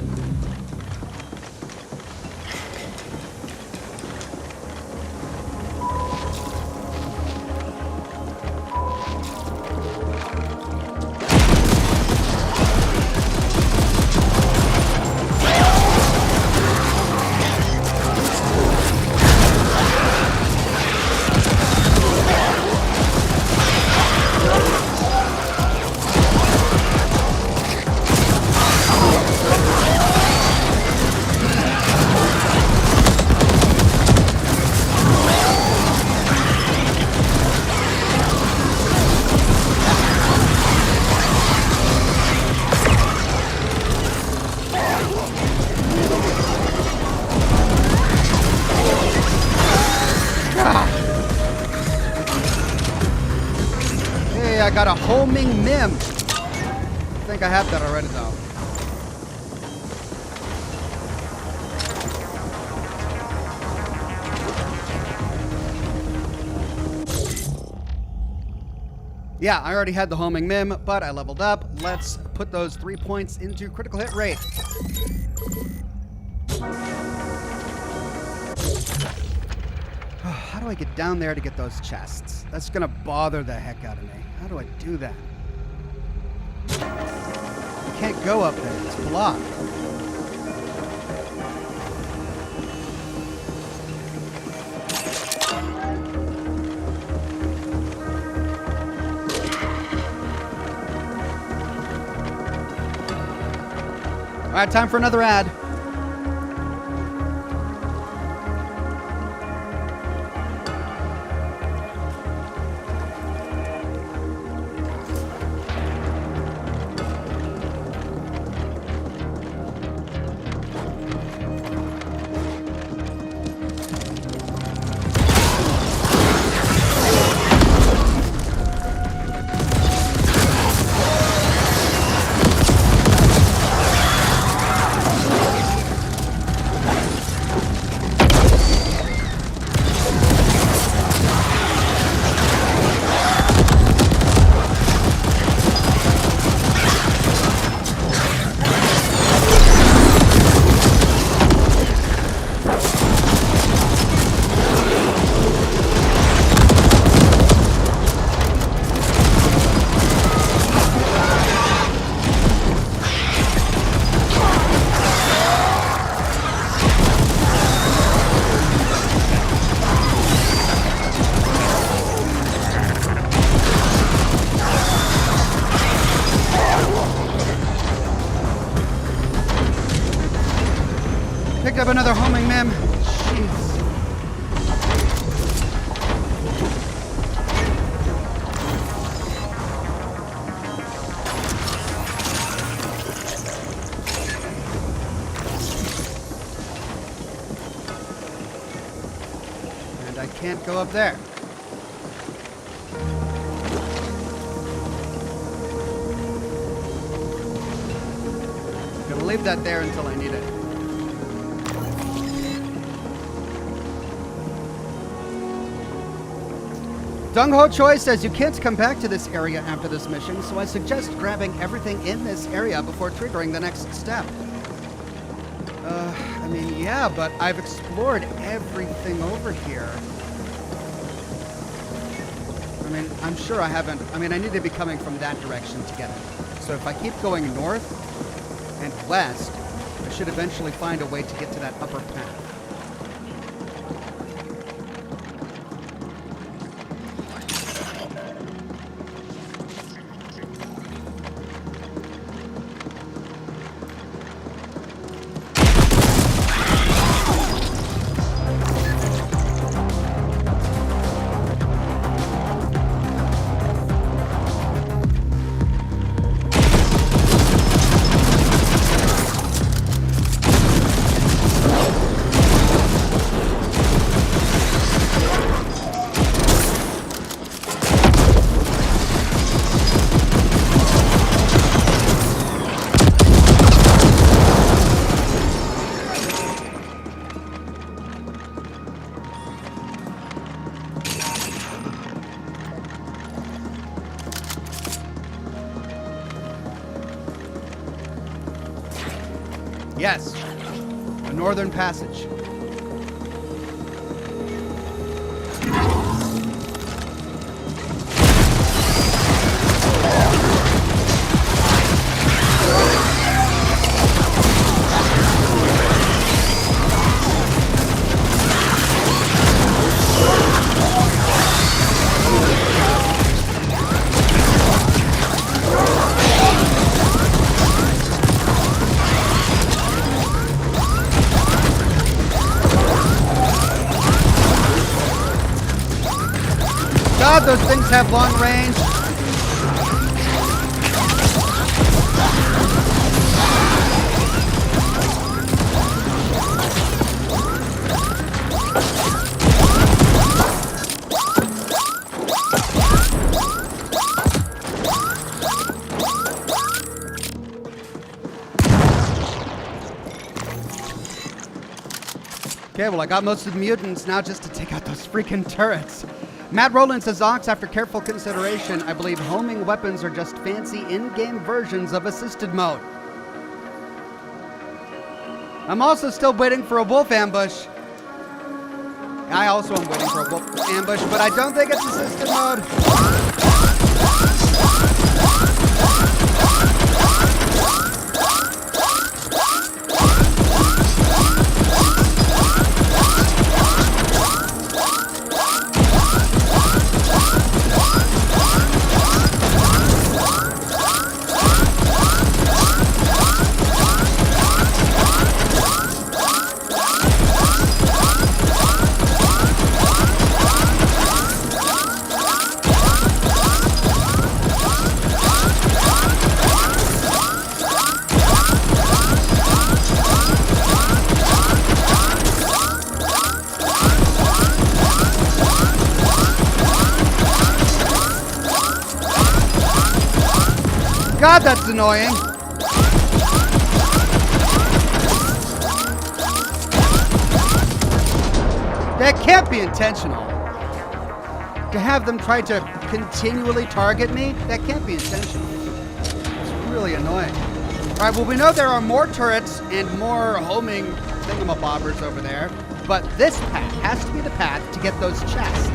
got a homing mim. I think I have that already, though. Yeah, I already had the homing mim, but I leveled up. Let's put those 3 points into critical hit rate. How do I get down there to get those chests? That's gonna bother the heck out of me. How do I do that? I can't go up there. It's blocked. All right, time for another ad. Picked up another homing mem. Jeez. And I can't go up there. Gonna leave that there until I need it. Dung-Ho Choi says you can't come back to this area after this mission, so I suggest grabbing everything in this area before triggering the next step. I mean, yeah, but I've explored everything over here. I mean, I'm sure I haven't. I mean, I need to be coming from that direction to get it. So if I keep going north and west, I should eventually find a way to get to that upper path. Yes, the Northern Passage. God, those things have long range. Okay, well, I got most of the mutants now just to take out those freaking turrets. Matt Rowland says, Ox, after careful consideration, I believe homing weapons are just fancy in-game versions of assisted mode. I'm also still waiting for a wolf ambush. I also am waiting for a wolf ambush, but I don't think it's assisted mode. God, that's annoying. That can't be intentional. To have them try to continually target me, that can't be intentional. It's really annoying. All right, well, we know there are more turrets and more homing thingamabobbers over there, but this path has to be the path to get those chests.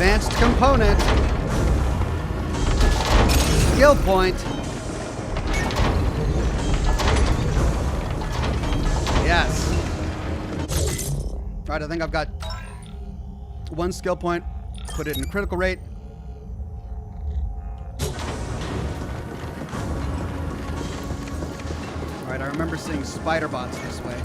Advanced component. Skill point. Yes. All right, I think I've got one skill point. Put it in critical rate. All right, I remember seeing spider bots this way.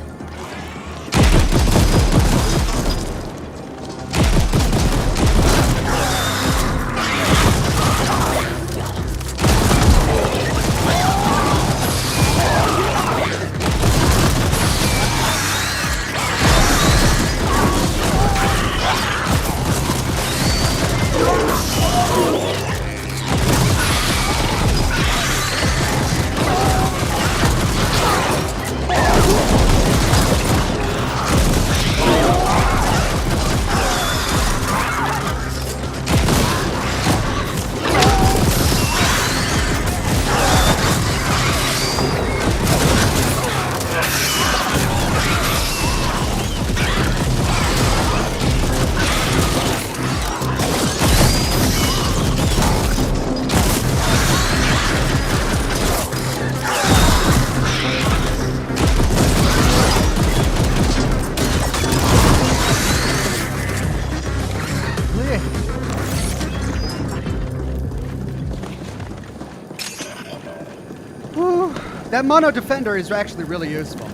That mono defender is actually really useful.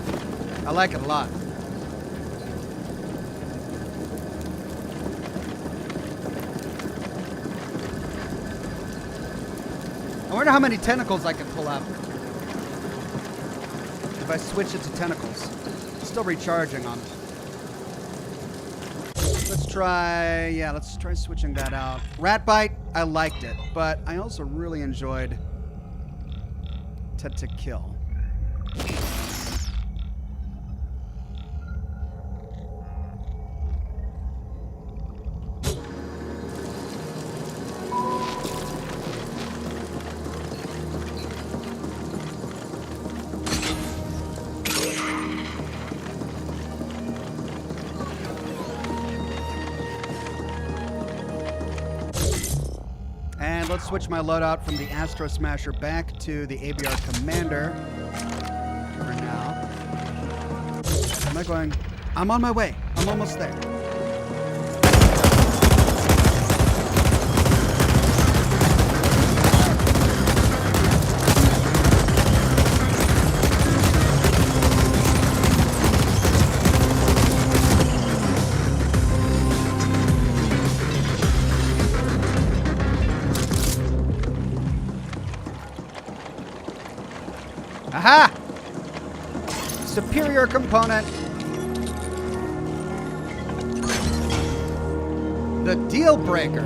I like it a lot. I wonder how many tentacles I can pull up if I switch it to tentacles. It's still recharging on it. Let's try switching that out. Rat bite, I liked it, but I also really enjoyed to kill. And let's switch my loadout from the Aster Smasher back to the ABR Commander for now. Am I going? I'm on my way. I'm almost there. Aha! Superior component. The deal breaker.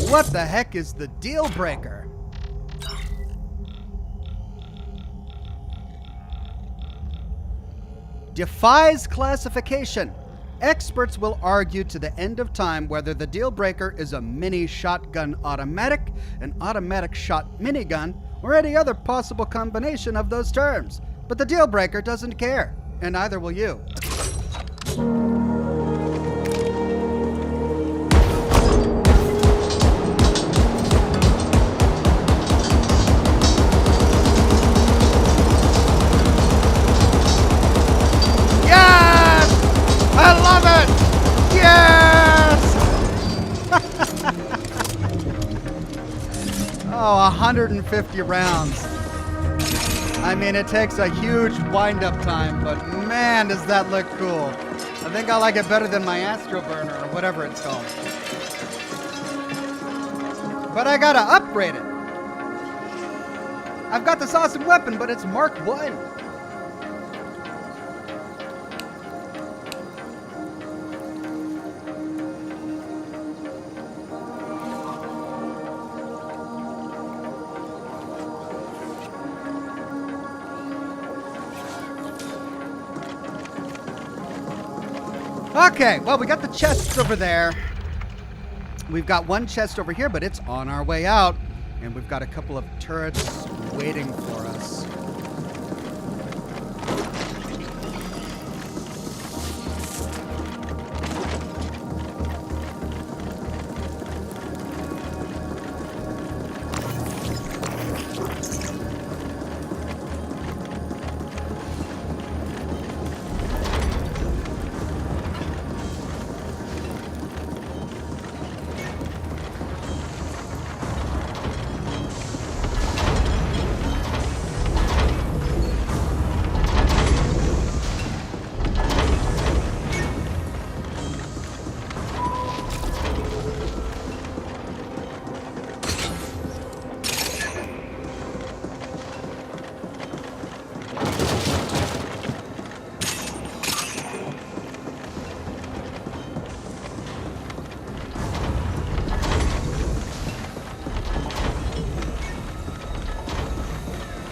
What the heck is the deal breaker? Defies classification. Experts will argue to the end of time whether the deal breaker is a mini shotgun automatic, an automatic shot minigun, or any other possible combination of those terms. But the deal breaker doesn't care, and neither will you. Yes! I love it! Yes! Oh, 150 rounds. I mean, it takes a huge wind-up time, but man, does that look cool. I think I like it better than my Astroburner or whatever it's called. But I gotta upgrade it. I've got this awesome weapon, but it's Mark 1. Okay, well, we got the chests over there. We've got one chest over here, but it's on our way out. And we've got a couple of turrets waiting for us.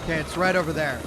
Okay, it's right over there.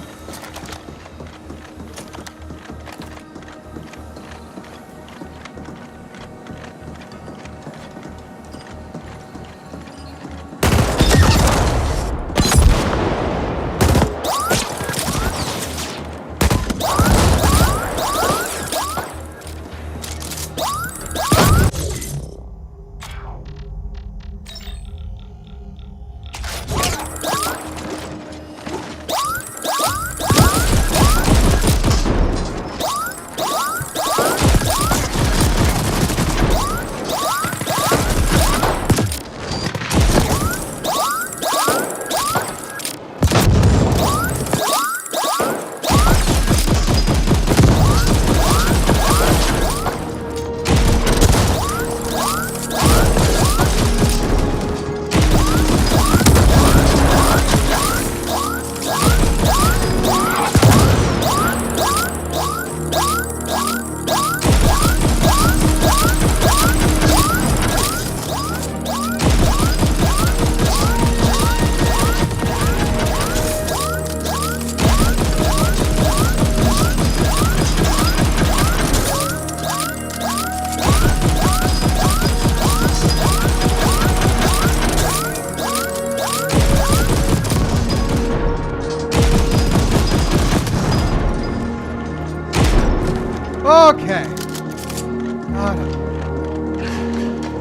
Okay.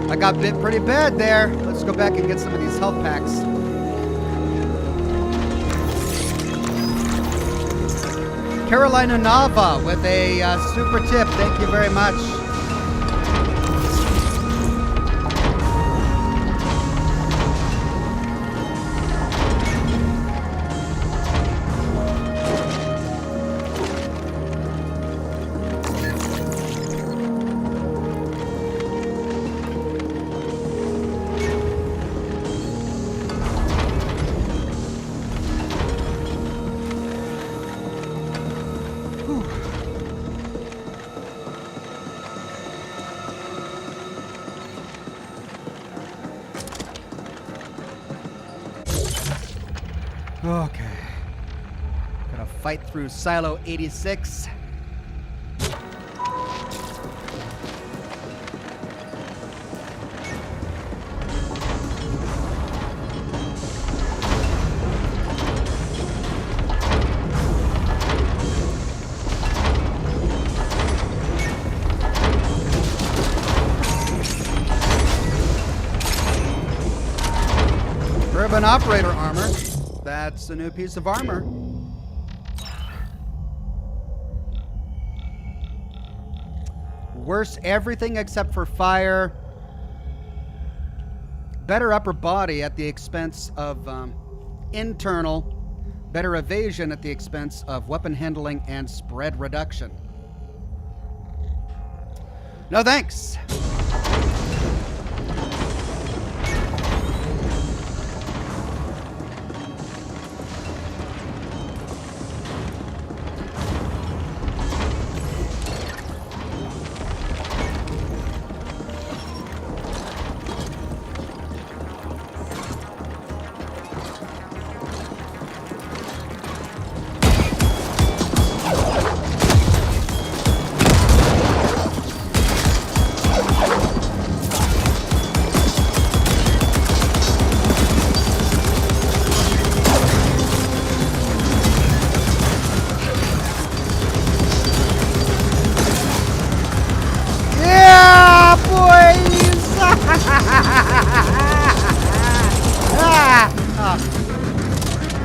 I got bit pretty bad there. Let's go back and get some of these health packs. Carolina Nava with a super tip. Thank you very much. Okay. Gotta fight through Silo 86. Urban operator armor. That's a new piece of armor. Worse everything except for fire. Better upper body at the expense of internal. Better evasion at the expense of weapon handling and spread reduction. No thanks.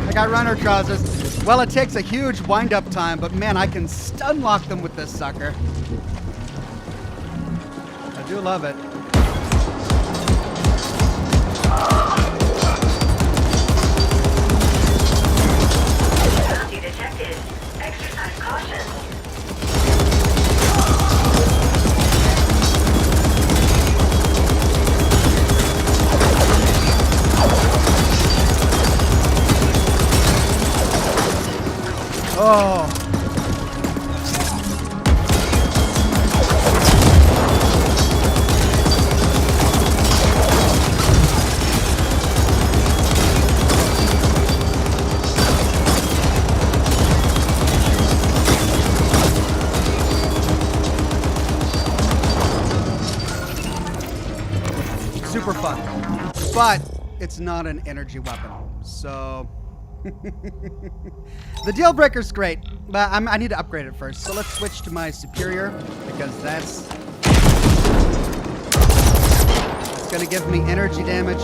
I got runner trousers. Well, it takes a huge wind-up time, but man, I can stun lock them with this sucker. I do love it. Bounty detected. Exercise caution. Oh. Super fun. But it's not an energy weapon. So the deal breaker's great, but I need to upgrade it first. So let's switch to my superior because that's gonna give me energy damage.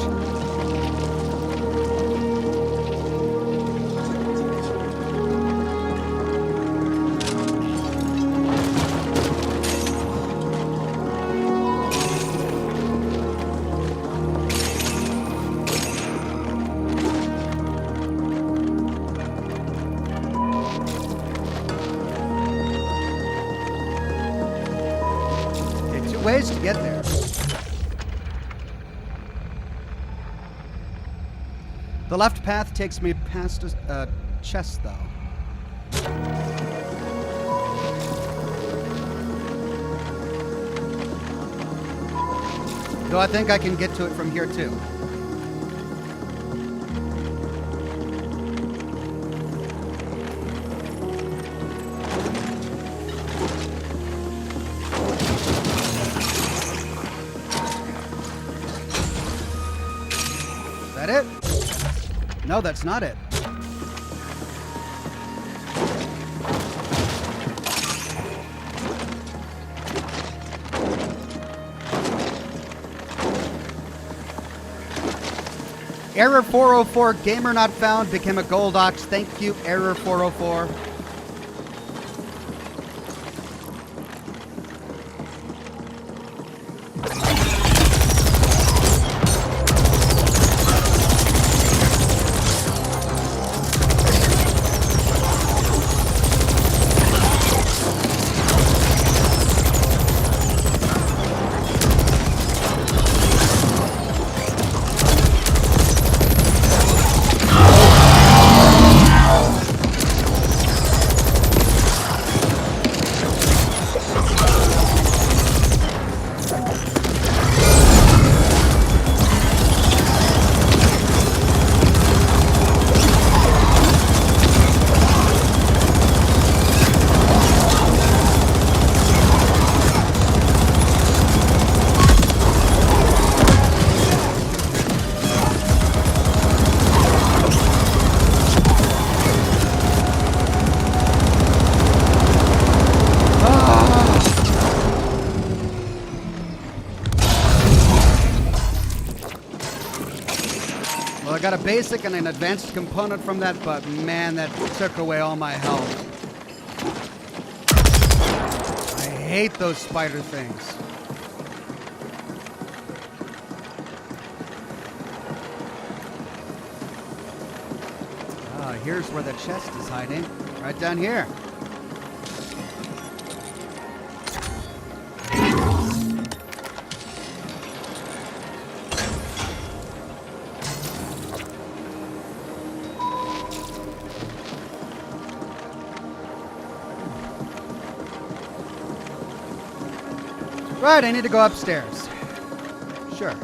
Ways to get there. The left path takes me past a chest, though. Though I think I can get to it from here, too. Is that it? No, that's not it. Error 404, gamer not found, became a gold ox. Thank you, Error 404. Well, I got a basic and an advanced component from that, but man, that took away all my health. I hate those spider things. Ah, here's where the chest is hiding. Right down here. Right, I need to go upstairs. Sure.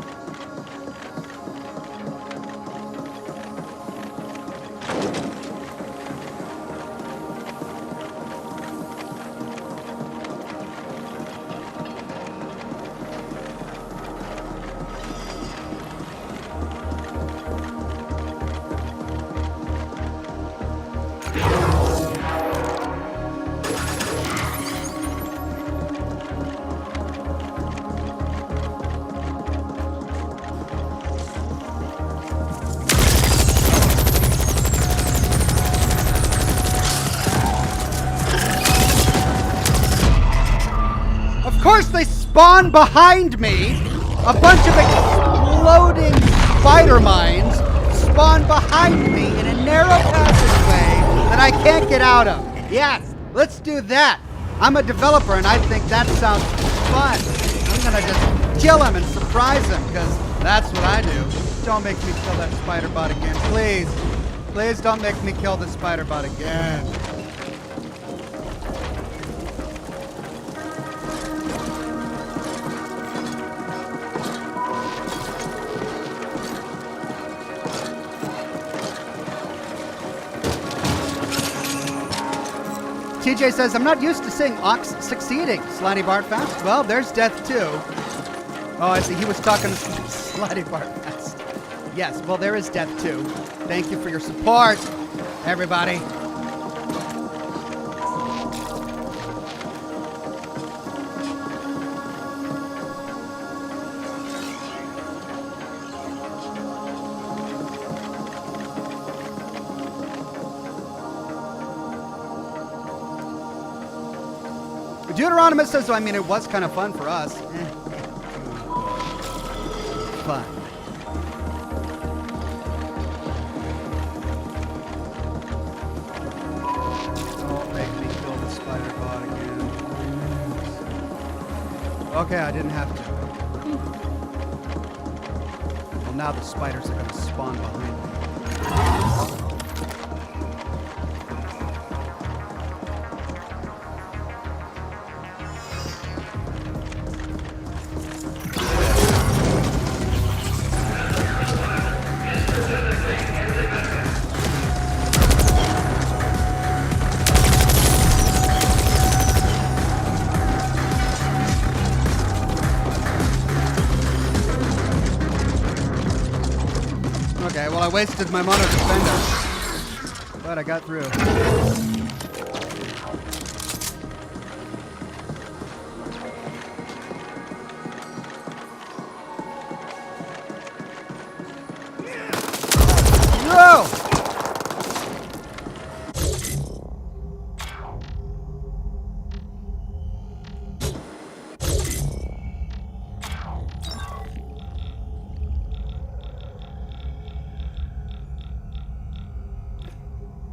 Of course they spawn behind me! A bunch of exploding spider mines spawn behind me in a narrow passageway that I can't get out of. Yes, let's do that. I'm a developer and I think that sounds fun. I'm gonna just kill him and surprise him, because that's what I do. Don't make me kill that spider bot again, please. Please don't make me kill the spider bot again. TJ says, I'm not used to seeing Ox succeeding. Slidey Bart Fast. Well, there's death too. Oh, I see. He was talking to Slidey Bart Fast. Yes, well, there is death too. Thank you for your support, everybody. Deuteronomus says, so I mean, it was kind of fun for us. Fun. Don't make me kill the spider bot again. Okay, I didn't have to. Well, now the spiders are going to spawn behind me. Okay, well, I wasted my mono defender, but I got through. Whoa!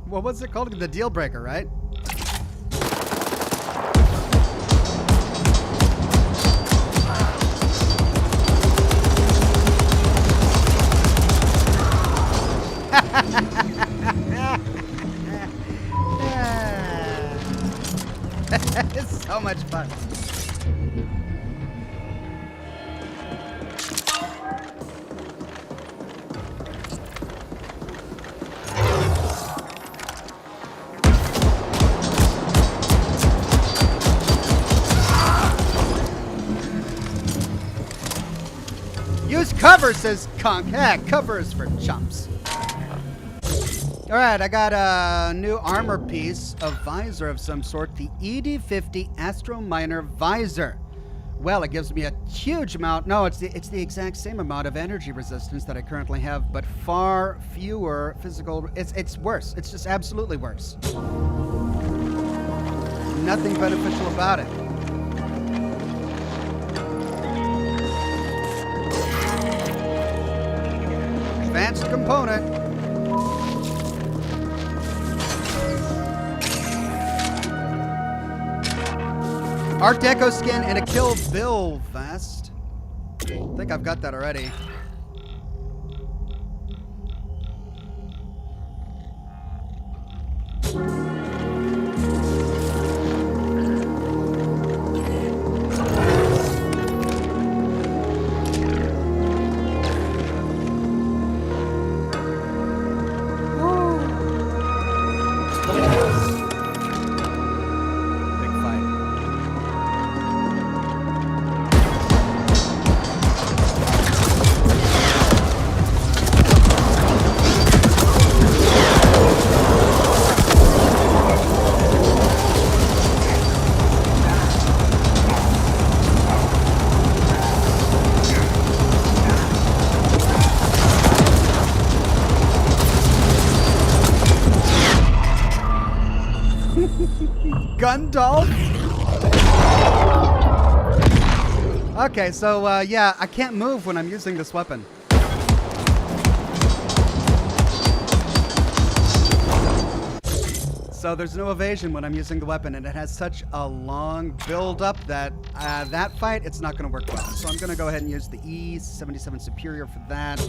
What was it called? The deal breaker, right? It's so much fun. Use cover, says Conk. Yeah, cover is for chumps. Alright, I got a new armor piece, a visor of some sort, the ED-50 Astro Minor visor. Well, it gives me a huge amount. No, it's the exact same amount of energy resistance that I currently have, but far fewer physical. It's worse. It's just absolutely worse. Nothing beneficial about it. Advanced component. Art Deco skin and a Kill Bill vest. I think I've got that already. Gundalf? Okay, so yeah, I can't move when I'm using this weapon. So there's no evasion when I'm using the weapon, and it has such a long build-up that that fight, it's not going to work well. So I'm going to go ahead and use the E77 Superior for that.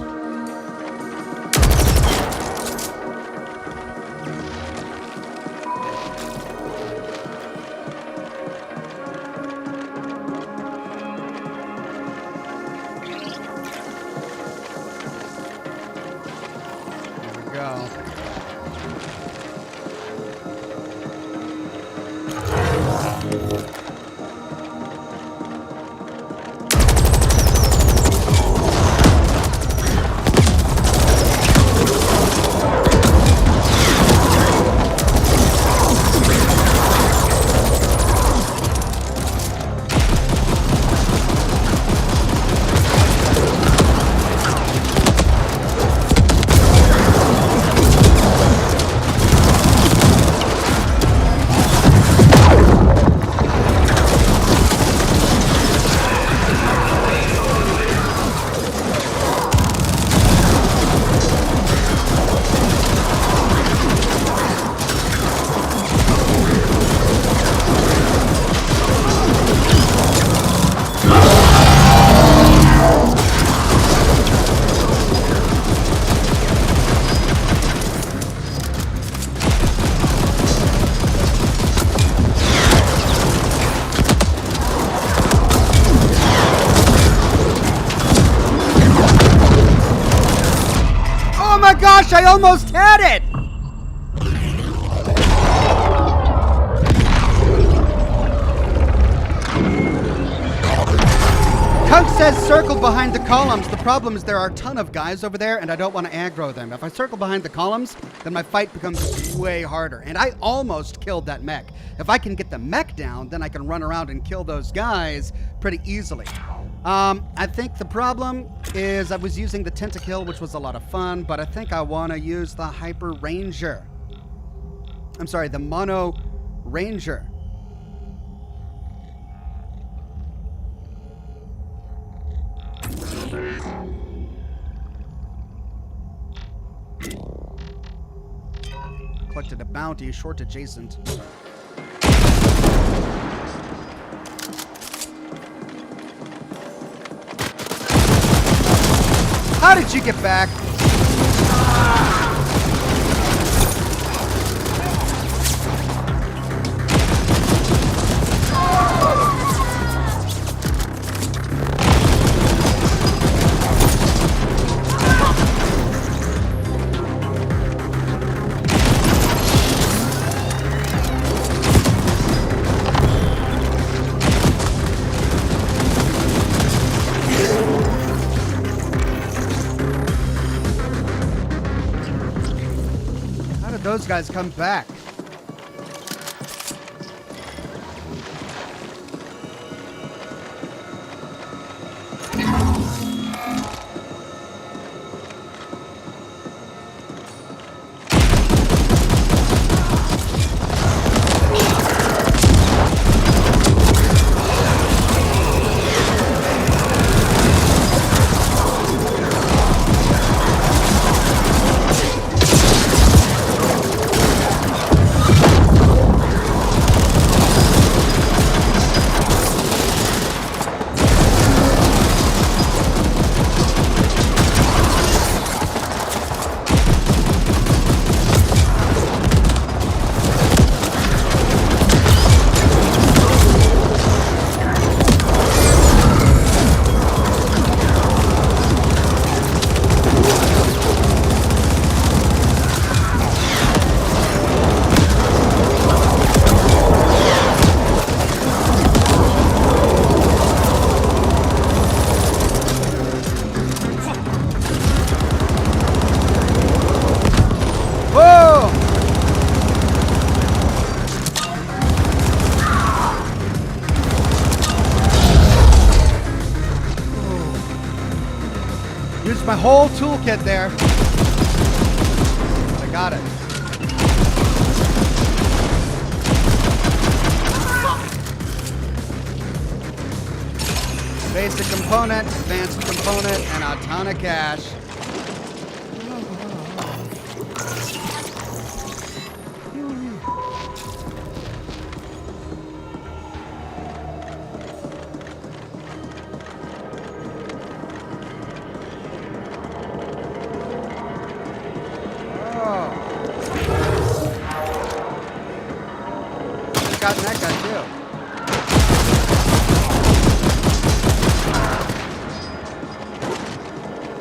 Gosh, I almost had it! Kunk says circle behind the columns. The problem is there are a ton of guys over there, and I don't want to aggro them. If I circle behind the columns, then my fight becomes way harder. And I almost killed that mech. If I can get the mech down, then I can run around and kill those guys pretty easily. I think the problem is I was using the Tentakill, which was a lot of fun, but I think I want to use the Hyper Ranger. I'm sorry, the Mono Ranger. Collected a bounty, short adjacent. How did you get back? Those guys come back. Used my whole toolkit there. I got it. Basic component, advanced component, and a ton of cash. Got that guy too.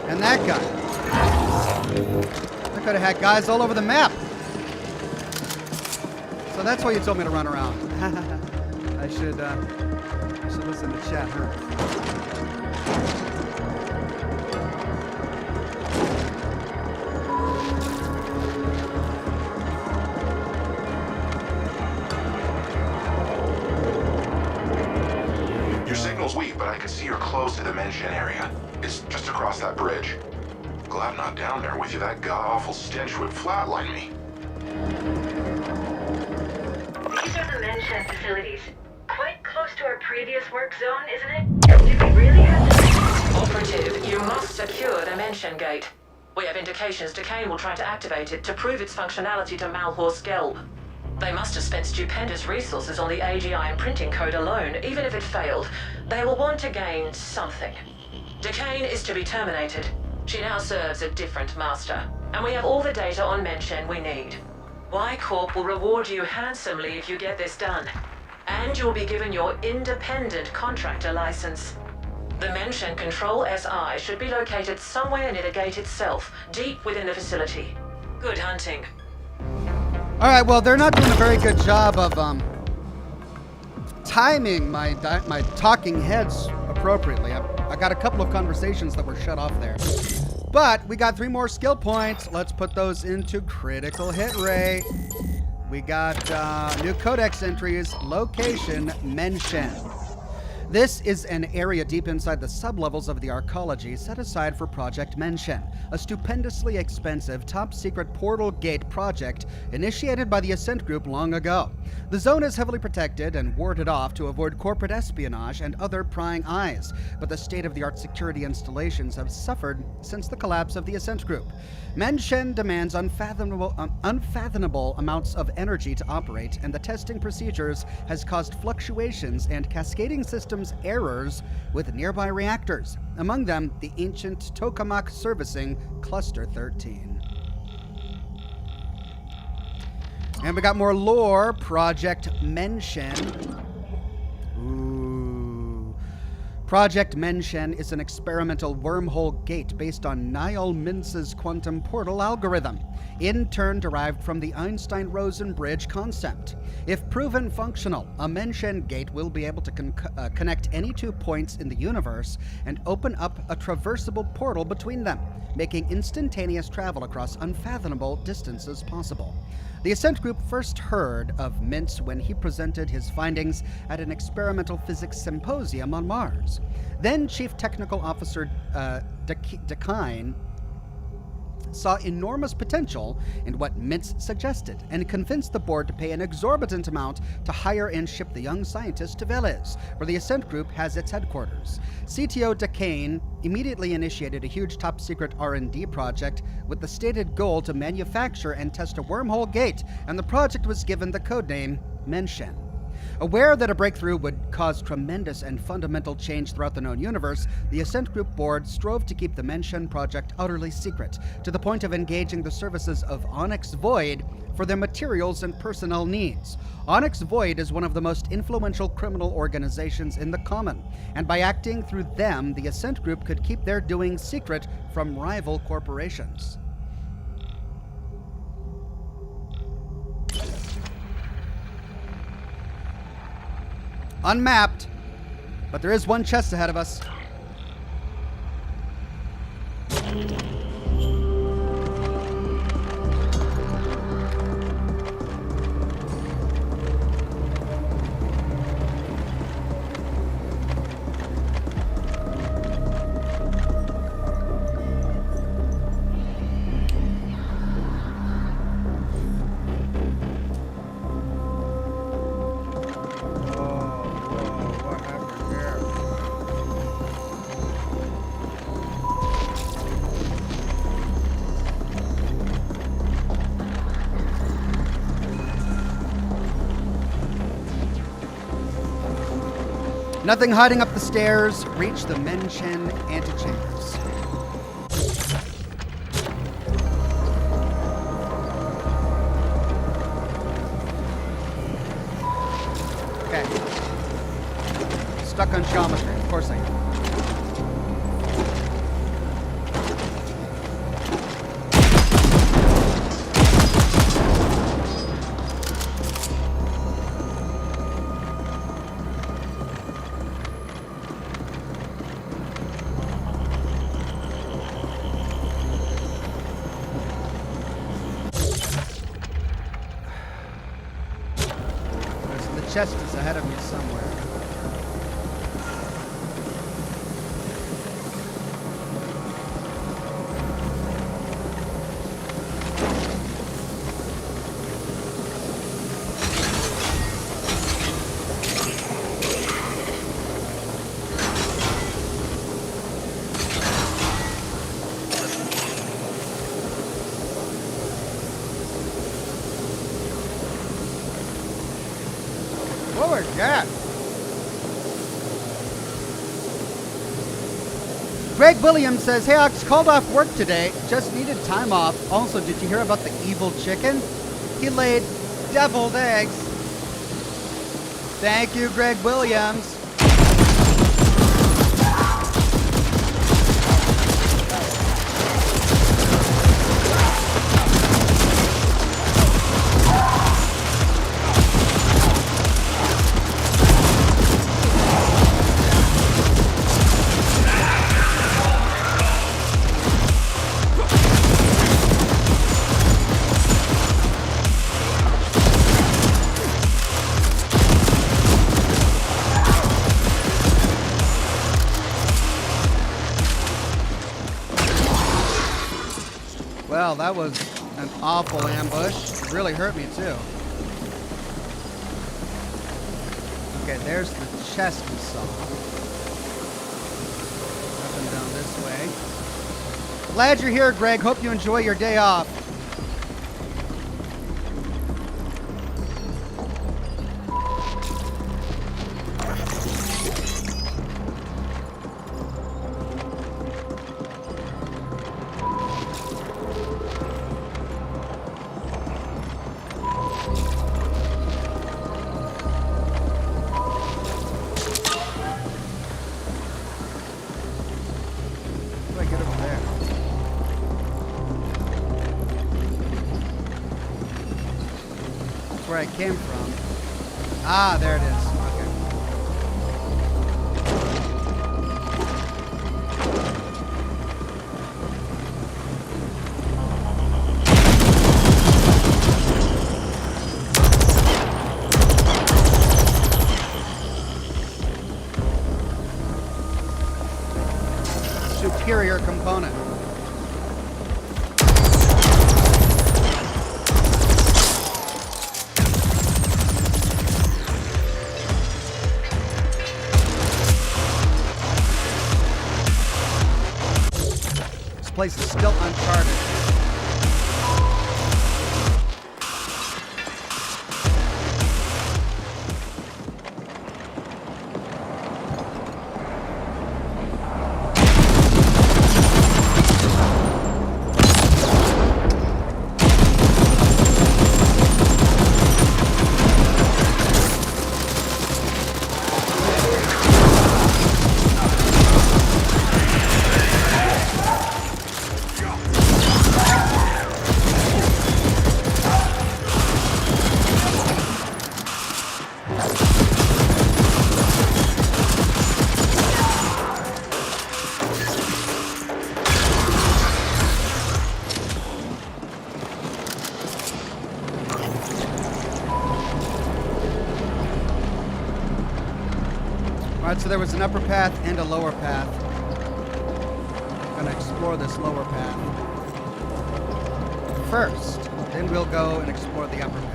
And that guy. I could have had guys all over the map. So that's why you told me to run around. I should listen to chat, huh? Your signal's weak, but I can see you're close to the mention area. It's just across that bridge. Glad I'm not down there with you. That god-awful stench would flatline me. These are the mention facilities. Quite close to our previous work zone, isn't it? Do we really have to... Operative, you must secure the mention gate. We have indications Decaying will try to activate it to prove its functionality to Malhor's Gelb. They must have spent stupendous resources on the AGI imprinting code alone. Even if it failed, they will want to gain something. Decaying is to be terminated. She now serves a different master, and we have all the data on Mention we need. YCorp will reward you handsomely if you get this done, and you'll be given your independent contractor license. The Mention Control SI should be located somewhere near the gate itself, deep within the facility. Good hunting. All right, well, they're not doing a very good job of timing my talking heads appropriately. I got a couple of conversations that were shut off there. But we got 3 more skill points. Let's put those into critical hit rate. We got new codex entries, location, mention. This is an area deep inside the sublevels of the arcology set aside for Project Mention, a stupendously expensive, top-secret portal gate project initiated by the Ascent group long ago. The zone is heavily protected and warded off to avoid corporate espionage and other prying eyes, but the state-of-the-art security installations have suffered since the collapse of the Ascent group. Mention demands unfathomable amounts of energy to operate, and the testing procedures has caused fluctuations and cascading systems errors with nearby reactors, among them the ancient tokamak servicing Cluster 13. And we got more lore. Project Mention. Project Mention is an experimental wormhole gate based on Niall Mintz's quantum portal algorithm, in turn derived from the Einstein-Rosen bridge concept. If proven functional, a Mention gate will be able to connect any 2 points in the universe and open up a traversable portal between them, making instantaneous travel across unfathomable distances possible. The Ascent group first heard of Mintz when he presented his findings at an experimental physics symposium on Mars. Then Chief Technical Officer decaying saw enormous potential in what Mintz suggested and convinced the board to pay an exorbitant amount to hire and ship the young scientist to Velez, where the Ascent group has its headquarters. CTO decaying immediately initiated a huge top-secret R&D project with the stated goal to manufacture and test a wormhole gate, and the project was given the codename Mention. Aware that a breakthrough would cause tremendous and fundamental change throughout the known universe, the Ascent Group board strove to keep the Mention project utterly secret, to the point of engaging the services of Onyx Void for their materials and personnel needs. Onyx Void is one of the most influential criminal organizations in the Common, and by acting through them, the Ascent Group could keep their doings secret from rival corporations. Unmapped, but there is one chest ahead of us. Nothing hiding up the stairs. Reach the Menchen antechambers. Okay. Stuck on geometry. Of course I am. The chest is ahead of me somewhere. Lord, yeah. Greg Williams says, hey, Ox, called off work today. Just needed time off. Also, did you hear about the evil chicken? He laid deviled eggs. Thank you, Greg Williams. Well, that was an awful ambush. It really hurt me, too. Okay, there's the chest we saw. Up and down this way. Glad you're here, Greg. Hope you enjoy your day off. Where I came from. Ah, there it is. Okay. Superior component. Place is still uncharted. Alright, so there was an upper path and a lower path. I'm gonna explore this lower path first, then we'll go and explore the upper path.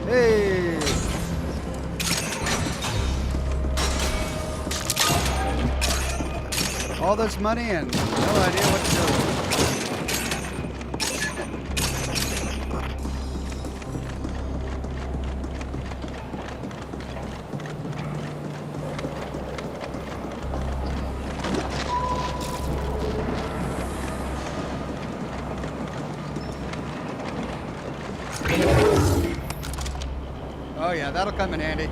Hey! all this money and no idea what to do with it. Oh yeah, that'll come in handy.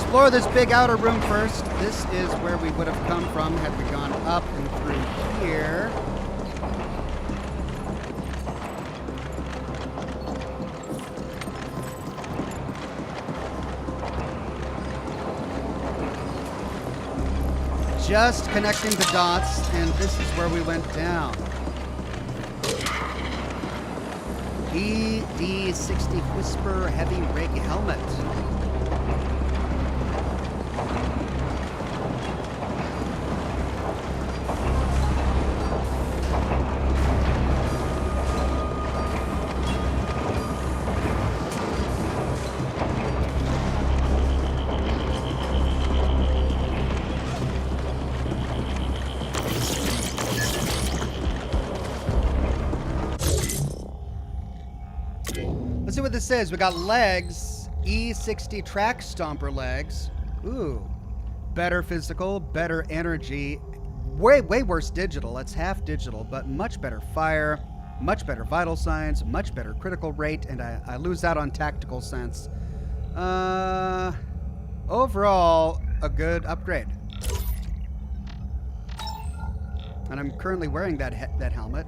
Explore this big outer room first. This is where we would have come from had we gone up and through here. Just connecting the dots, and this is where we went down. ED60 Whisper Heavy Rig Helmet. Let's see what this says. We got legs, E60 track stomper legs. Ooh, better physical, better energy, way worse digital. That's half digital, but much better fire, much better vital signs, much better critical rate, and I lose out on tactical sense. Overall, a good upgrade. And I'm currently wearing that helmet.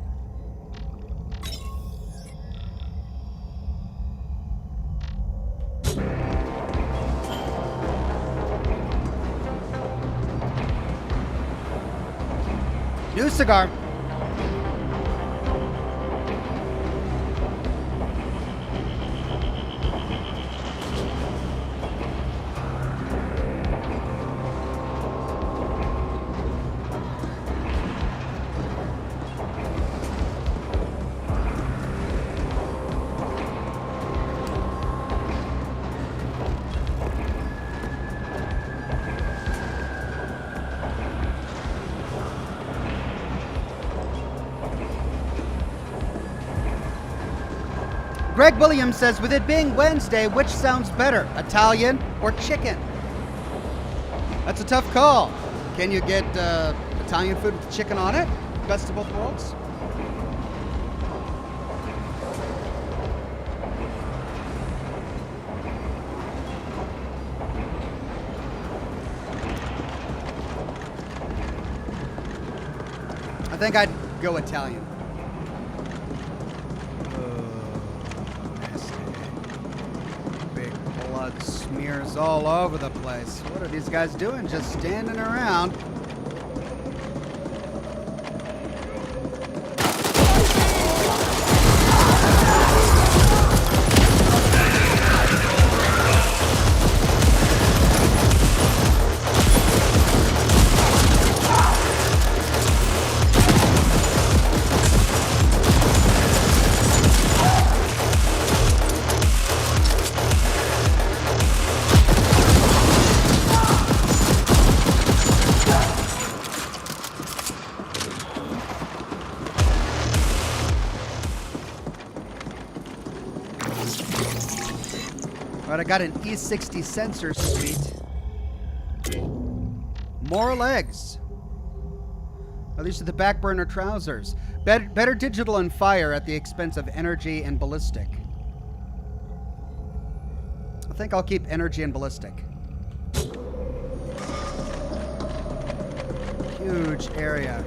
New cigar. Greg Williams says, with it being Wednesday, which sounds better, Italian or chicken? That's a tough call. Can you get Italian food with chicken on it? Best of both worlds? I think I'd go Italian. Smears all over the place. What are these guys doing? Just standing around. But I got an E60 sensor suite. More legs. Oh, these are the back burner trousers. Better digital and fire at the expense of energy and ballistic. I think I'll keep energy and ballistic. Huge area.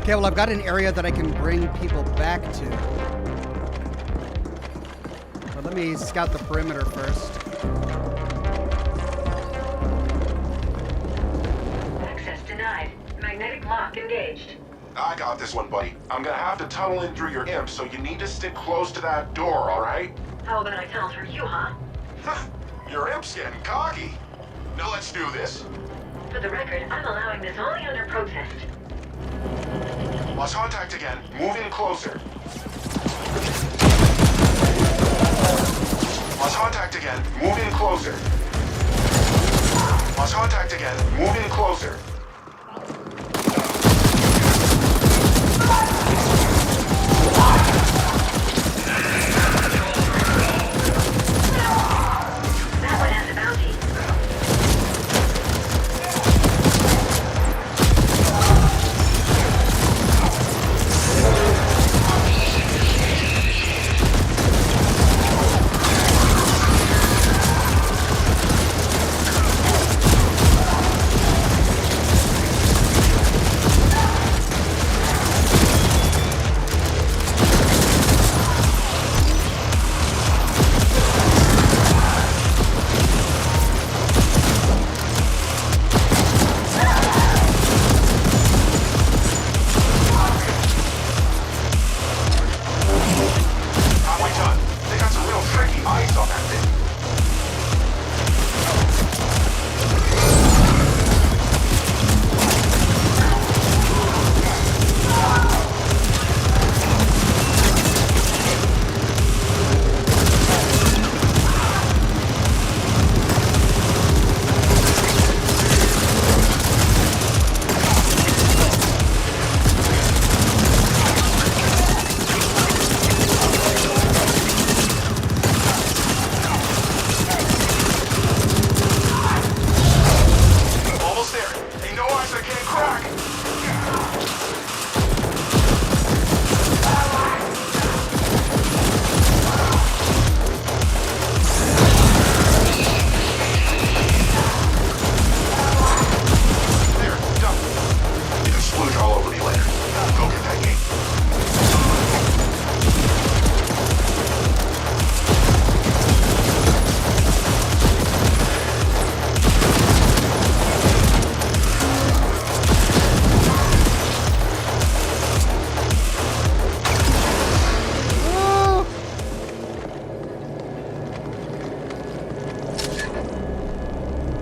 Okay, well, I've got an area that I can bring people back to. But let me scout the perimeter first. Access denied. Magnetic lock engaged. I got this one, buddy. I'm gonna have to tunnel in through your imp, so you need to stick close to that door, alright? How about I tunnel through you, huh? Your imp's getting cocky. Now let's do this. For the record, I'm allowing this only under protest. Lost contact again. Move in closer. Lost contact again. Move in closer. Lost contact again. Move in closer. That one has a bounty.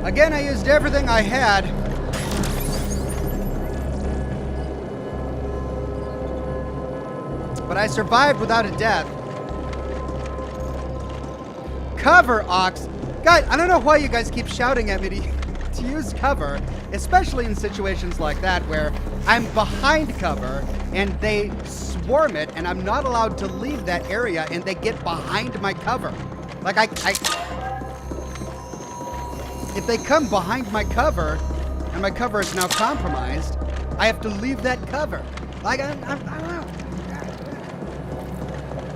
Again, I used everything I had. But I survived without a death. Cover, Ox. Guys, I don't know why you guys keep shouting at me to use cover, especially in situations like that where I'm behind cover and they swarm it and I'm not allowed to leave that area and they get behind my cover. Like if they come behind my cover and my cover is now compromised, I have to leave that cover. Like, I don't know.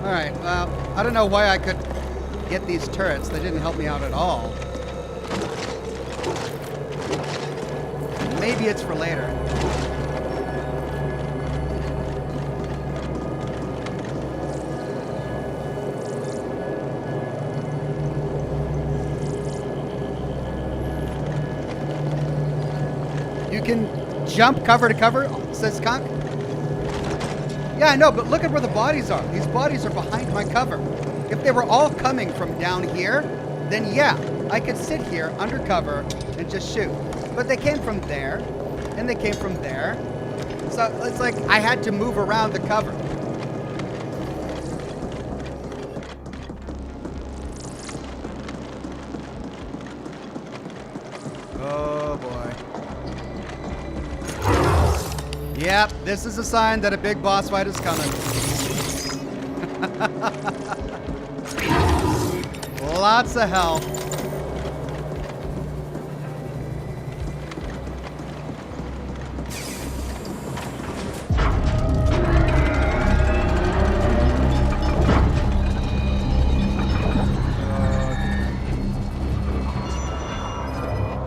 All right, well, I don't know why I could get these turrets. They didn't help me out at all. Maybe it's for later. You can jump cover to cover, says Conk. Yeah, I know, but look at where the bodies are. These bodies are behind my cover. If they were all coming from down here, then yeah, I could sit here undercover and just shoot. But they came from there, and they came from there. So it's like I had to move around the cover. Oh boy. Yep, this is a sign that a big boss fight is coming. Lots of hell.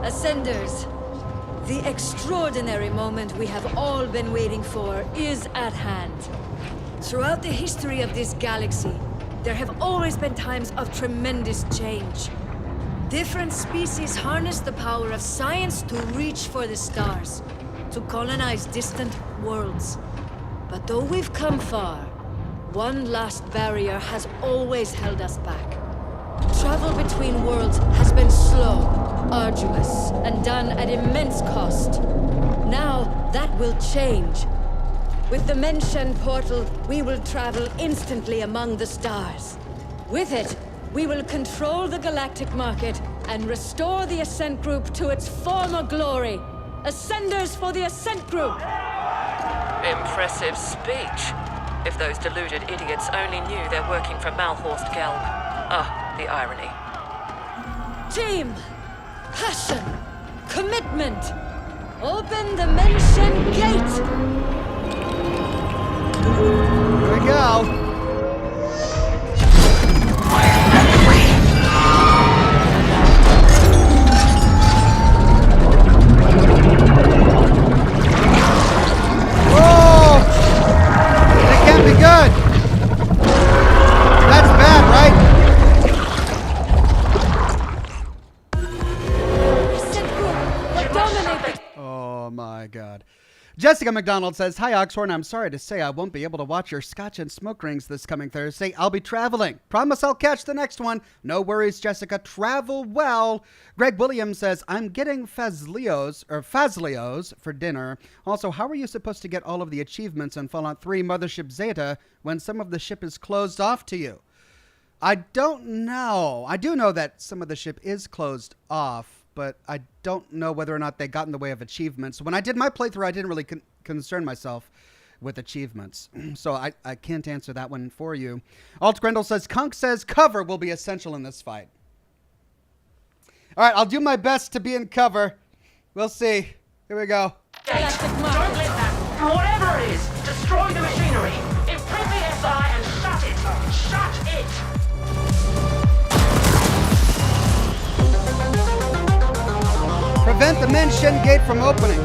Ascenders, the extraordinary moment we have all been waiting for is at hand. Throughout the history of this galaxy, there have always been times of tremendous change. Different species harness the power of science to reach for the stars, to colonize distant worlds. But though we've come far, one last barrier has always held us back. Travel between worlds has been slow, arduous, and done at immense cost. Now, that will change. With the Menshen portal, we will travel instantly among the stars. With it, we will control the galactic market and restore the Ascent Group to its former glory. Ascenders for the Ascent Group! Impressive speech. If those deluded idiots only knew they're working for Malhorst Gelb. Ah, the irony. Team! Passion! Commitment! Open the Menshen Gate! Here we go. Whoa! That can't be good. That's bad, right? Oh my God. Jessica McDonald says, "Hi, Oxhorn. I'm sorry to say I won't be able to watch your Scotch and Smoke Rings this coming Thursday. I'll be traveling. Promise I'll catch the next one. No worries, Jessica. Travel well." Greg Williams says, "I'm getting Fazlios for dinner. Also, how are you supposed to get all of the achievements in Fallout 3 Mothership Zeta when some of the ship is closed off to you?" I don't know. I do know that some of the ship is closed off, but I don't know whether or not they got in the way of achievements. When I did my playthrough, I didn't really concern myself with achievements. So I can't answer that one for you. Alt Grendel says, "Kunk says cover will be essential in this fight." All right, I'll do my best to be in cover. We'll see. Here we go. Don't let that, whatever it is, destroy the machinery. Imprint the SI and shut it. Shut it. Prevent the Menshen Gate from opening.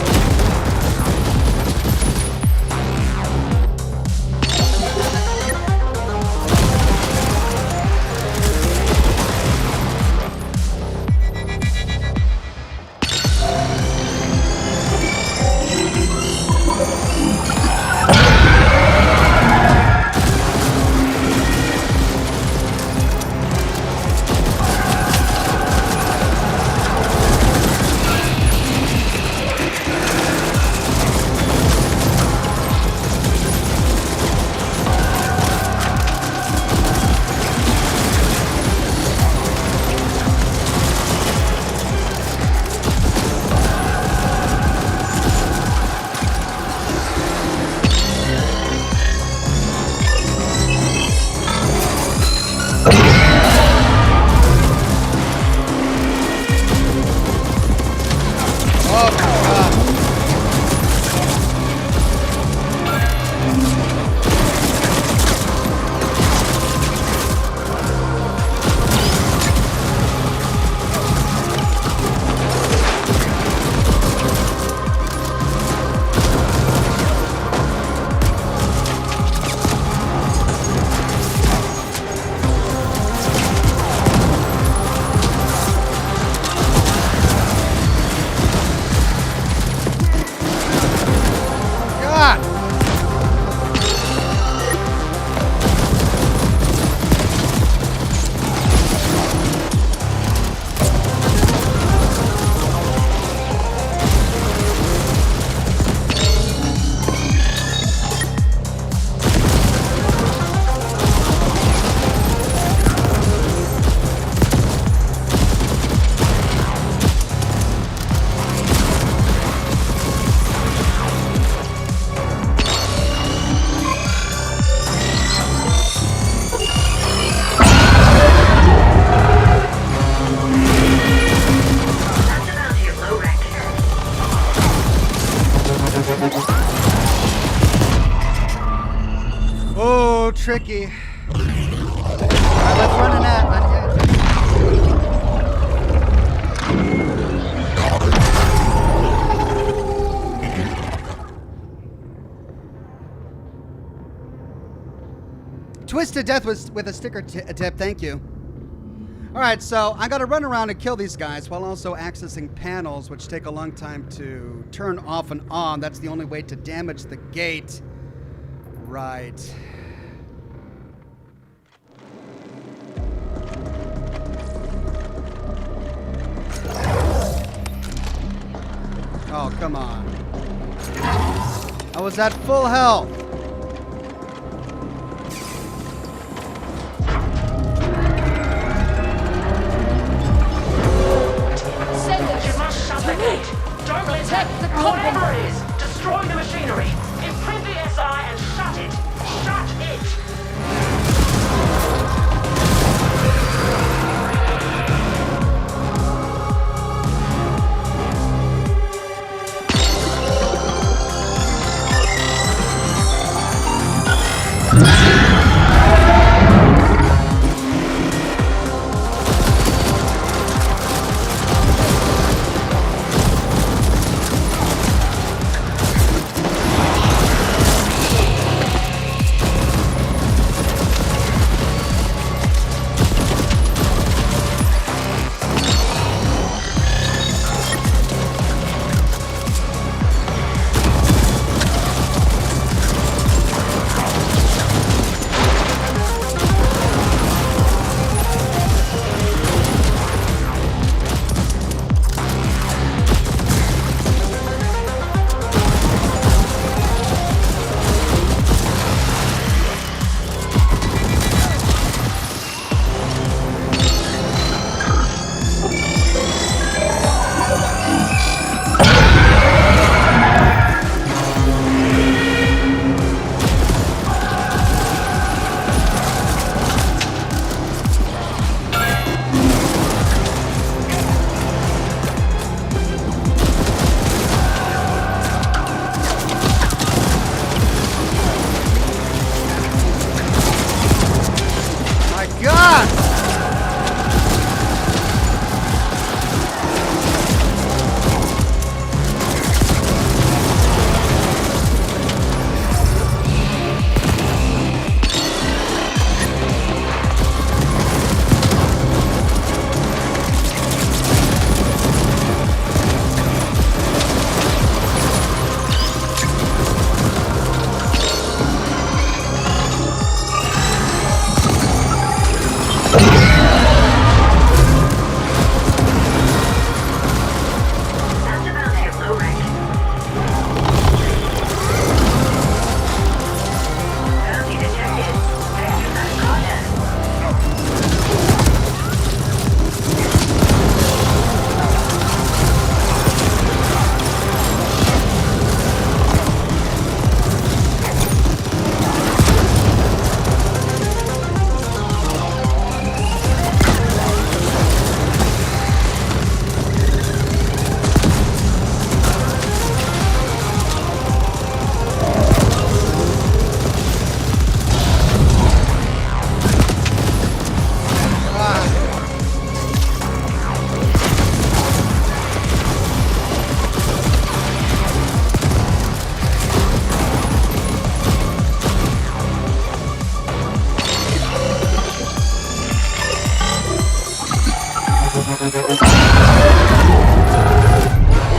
dokey. Alright, let's run an ad. Twisted Death with a sticker tip, thank you. Alright, so I gotta run around and kill these guys while also accessing panels, which take a long time to turn off and on. That's the only way to damage the gate. Right. Oh, come on. I was at full health. You must shut the gate. Don't let that. Whatever it is, destroy the machinery. Imprint the SI and shut it. Shut it.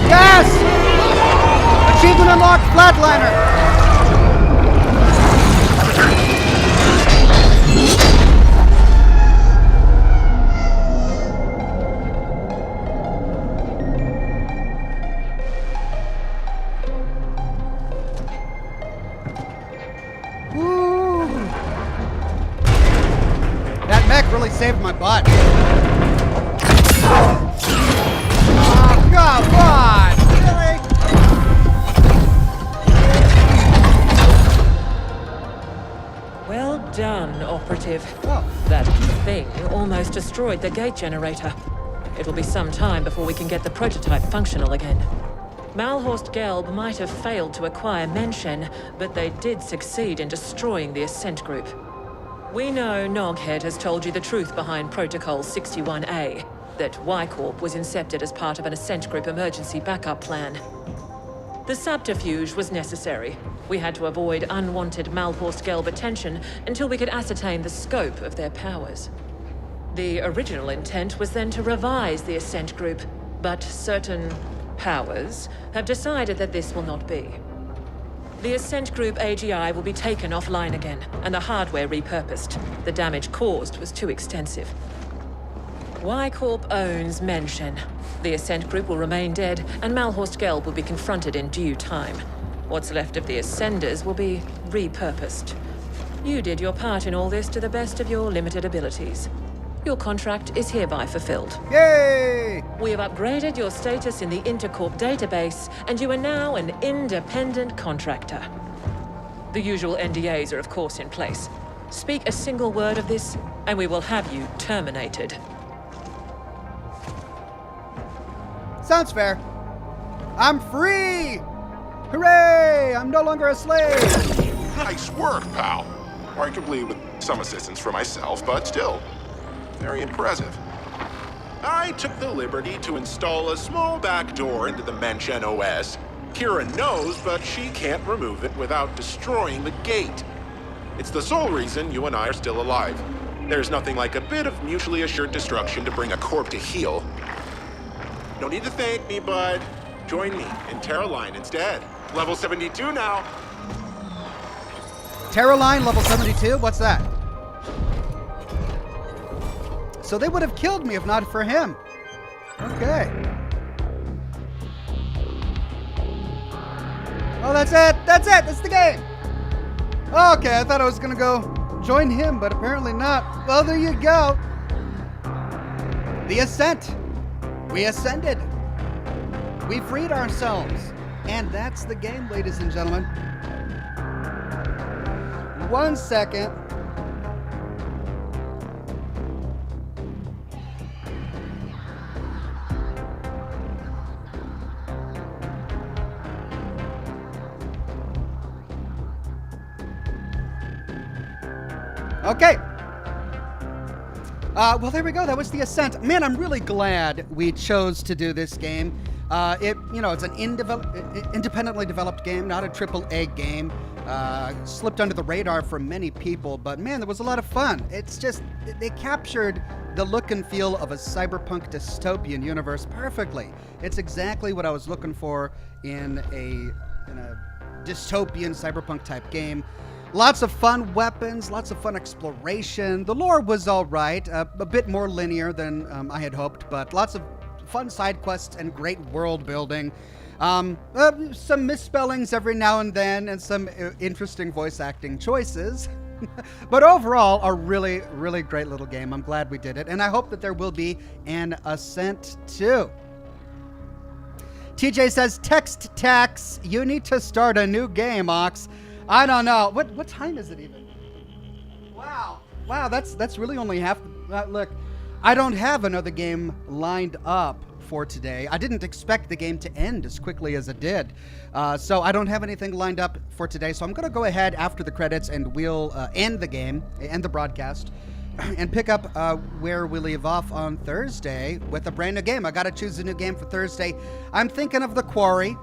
Yes! Achievement unlocked, Flatliner! Woo! That mech really saved my butt. Oh, come on! Really? Well done, Operative. Oh. That thing almost destroyed the gate generator. It'll be some time before we can get the prototype functional again. Malhorst Gelb might have failed to acquire Menshen, but they did succeed in destroying the Ascent group. We know Noghead has told you the truth behind Protocol 61A, that YCorp was incepted as part of an Ascent Group emergency backup plan. The subterfuge was necessary. We had to avoid unwanted Malhorst Gelb attention until we could ascertain the scope of their powers. The original intent was then to revise the Ascent Group, but certain powers have decided that this will not be. The Ascent Group AGI will be taken offline again, and the hardware repurposed. The damage caused was too extensive. YCorp owns Menshen. The Ascent Group will remain dead, and Malhorst Gelb will be confronted in due time. What's left of the Ascenders will be repurposed. You did your part in all this to the best of your limited abilities. Your contract is hereby fulfilled. Yay! We have upgraded your status in the Intercorp database, and you are now an independent contractor. The usual NDAs are of course in place. Speak a single word of this, and we will have you terminated. Sounds fair. I'm free! Hooray! I'm no longer a slave! Nice work, pal. Arguably with some assistance from myself, but still, very impressive. I took the liberty to install a small backdoor into the Menshen OS. Kira knows, but she can't remove it without destroying the gate. It's the sole reason you and I are still alive. There's nothing like a bit of mutually assured destruction to bring a corp to heel. No need to thank me, bud. Join me in Terra Line instead. Level 72 now. Terra Line level 72? What's that? So they would have killed me if not for him. Okay. Oh, that's it. That's it. That's the game. Okay, I thought I was going to go join him, but apparently not. Well, there you go. The Ascent. We ascended. We freed ourselves. And that's the game, ladies and gentlemen. 1 second. Okay. Well, there we go. That was the Ascent. Man, I'm really glad we chose to do this game. It's an independently developed game, not a AAA game. Slipped under the radar for many people, but man, there was a lot of fun. It's just, they captured the look and feel of a cyberpunk dystopian universe perfectly. It's exactly what I was looking for in a dystopian cyberpunk type game. Lots of fun weapons, lots of fun exploration. The lore was all right, a bit more linear than I had hoped, but lots of fun side quests and great world building. Some misspellings every now and then, and some interesting voice acting choices. But overall, a really, really great little game. I'm glad we did it, and I hope that there will be an Ascent 2. TJ says, text tax, you need to start a new game, Ox. I don't know. What time is it even? Wow, that's really only half. Look, I don't have another game lined up for today. I didn't expect the game to end as quickly as it did. So I don't have anything lined up for today. So I'm going to go ahead after the credits and we'll end the game, end the broadcast, and pick up where we leave off on Thursday with a brand new game. I got to choose a new game for Thursday. I'm thinking of The Quarry.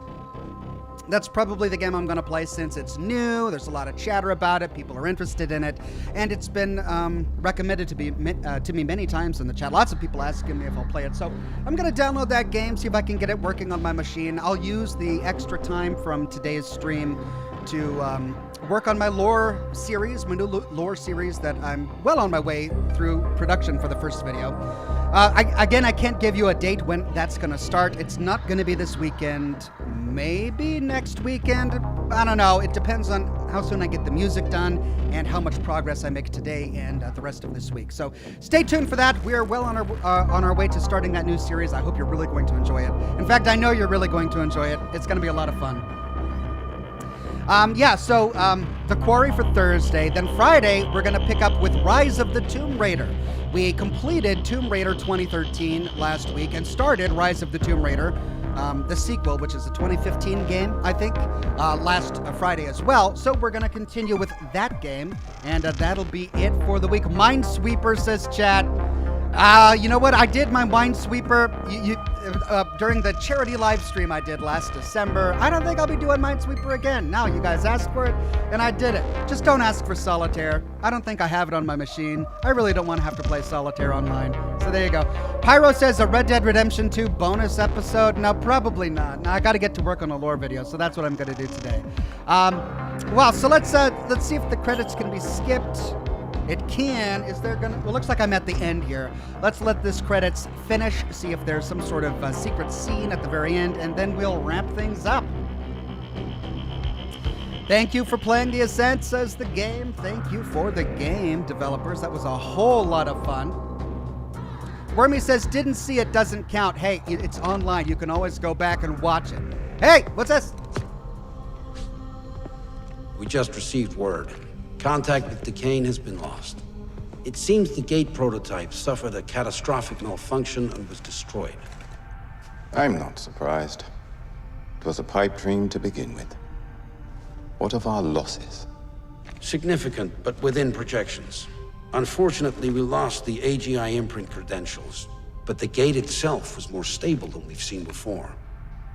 That's probably the game I'm going to play since it's new. There's a lot of chatter about it. People are interested in it. And it's been recommended to me many times in the chat. Lots of people asking me if I'll play it. So I'm going to download that game, see if I can get it working on my machine. I'll use the extra time from today's stream to work on my lore series, my new lore series that I'm well on my way through production for the first video. Again, I can't give you a date when that's going to start. It's not going to be this weekend. Maybe next weekend. I don't know. It depends on how soon I get the music done and how much progress I make today and the rest of this week. So stay tuned for that. We are well on our way to starting that new series. I hope you're really going to enjoy it. In fact, I know you're really going to enjoy it. It's going to be a lot of fun. The Quarry for Thursday. Then Friday, we're going to pick up with Rise of the Tomb Raider. We completed Tomb Raider 2013 last week and started Rise of the Tomb Raider the sequel, which is a 2015 game, I think, last Friday as well. So we're going to continue with that game, and that'll be it for the week. Minesweeper, says chat. You know what? I did my Minesweeper during the charity live stream I did last December. I don't think I'll be doing Minesweeper again. Now, you guys asked for it, and I did it. Just don't ask for Solitaire. I don't think I have it on my machine. I really don't want to have to play Solitaire online. So there you go. Pyro says a Red Dead Redemption 2 bonus episode. No, probably not. No, I got to get to work on a lore video, so that's what I'm going to do today. Well, so let's see if the credits can be skipped. It can. Is there gonna? Well, looks like I'm at the end here. Let's let this credits finish. See if there's some sort of secret scene at the very end, and then we'll wrap things up. Thank you for playing the Ascent, says the game. Thank you for the game, developers. That was a whole lot of fun. Wormy says, didn't see it, doesn't count. Hey, it's online. You can always go back and watch it. Hey, what's this? We just received word. Contact with decaying has been lost. It seems the gate prototype suffered a catastrophic malfunction and was destroyed. I'm not surprised. It was a pipe dream to begin with. What of our losses? Significant, but within projections. Unfortunately, we lost the AGI imprint credentials, but the gate itself was more stable than we've seen before.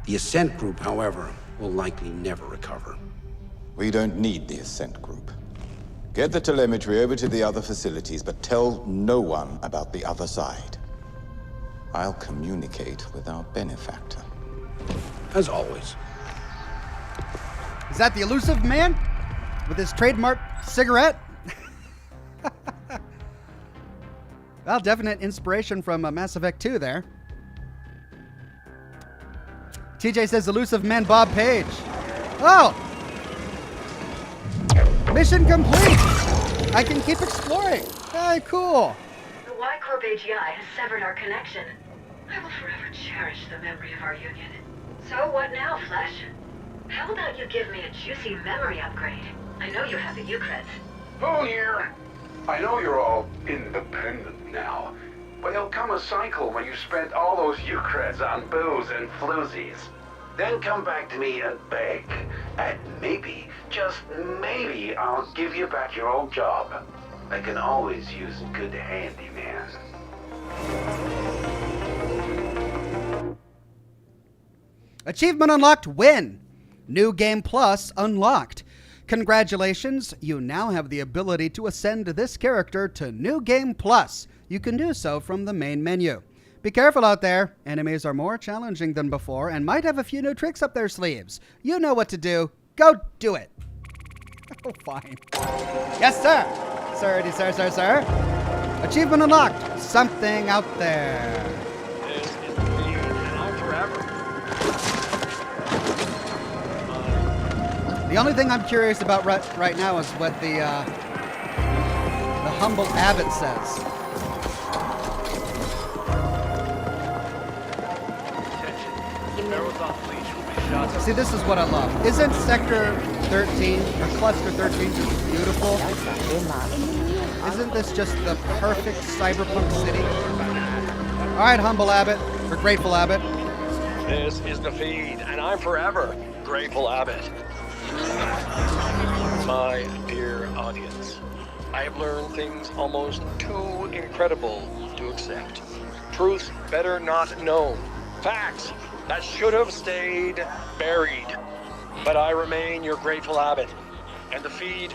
The Ascent group, however, will likely never recover. We don't need the Ascent group. Get the telemetry over to the other facilities, but tell no one about the other side. I'll communicate with our benefactor. As always. Is that the elusive man with his trademark cigarette? Well, definite inspiration from Mass Effect 2 there. TJ says elusive man Bob Page. Oh! Mission complete! I can keep exploring. Hey, cool. The YCorp AGI has severed our connection. I will forever cherish the memory of our union. So what now, Flesh? How about you give me a juicy memory upgrade? I know you have the Ucreds. Phone here. I know you're all independent now, but there'll come a cycle when you spent all those Ucreds on booze and floozies. Then come back to me and beg, and maybe, just maybe, I'll give you back your old job. I can always use a good handyman. Achievement unlocked, win. New Game Plus unlocked. Congratulations, you now have the ability to ascend this character to New Game Plus. You can do so from the main menu. Be careful out there. Enemies are more challenging than before and might have a few new tricks up their sleeves. You know what to do. Go do it. Oh, fine. Yes, sir. Sirdy, sir. Achievement unlocked. Something out there. This is the feed, and I'm forever. The only thing I'm curious about right now is what the humble abbot says. See, this is what I love. Isn't Sector 13 or Cluster 13 just beautiful? Isn't this just the perfect cyberpunk city? All right, humble abbot, or grateful abbot. This is the feed, and I'm forever grateful abbot. My dear audience, I have learned things almost too incredible to accept. Truths better not known. Facts that should have stayed buried. But I remain your grateful abbot, and the feed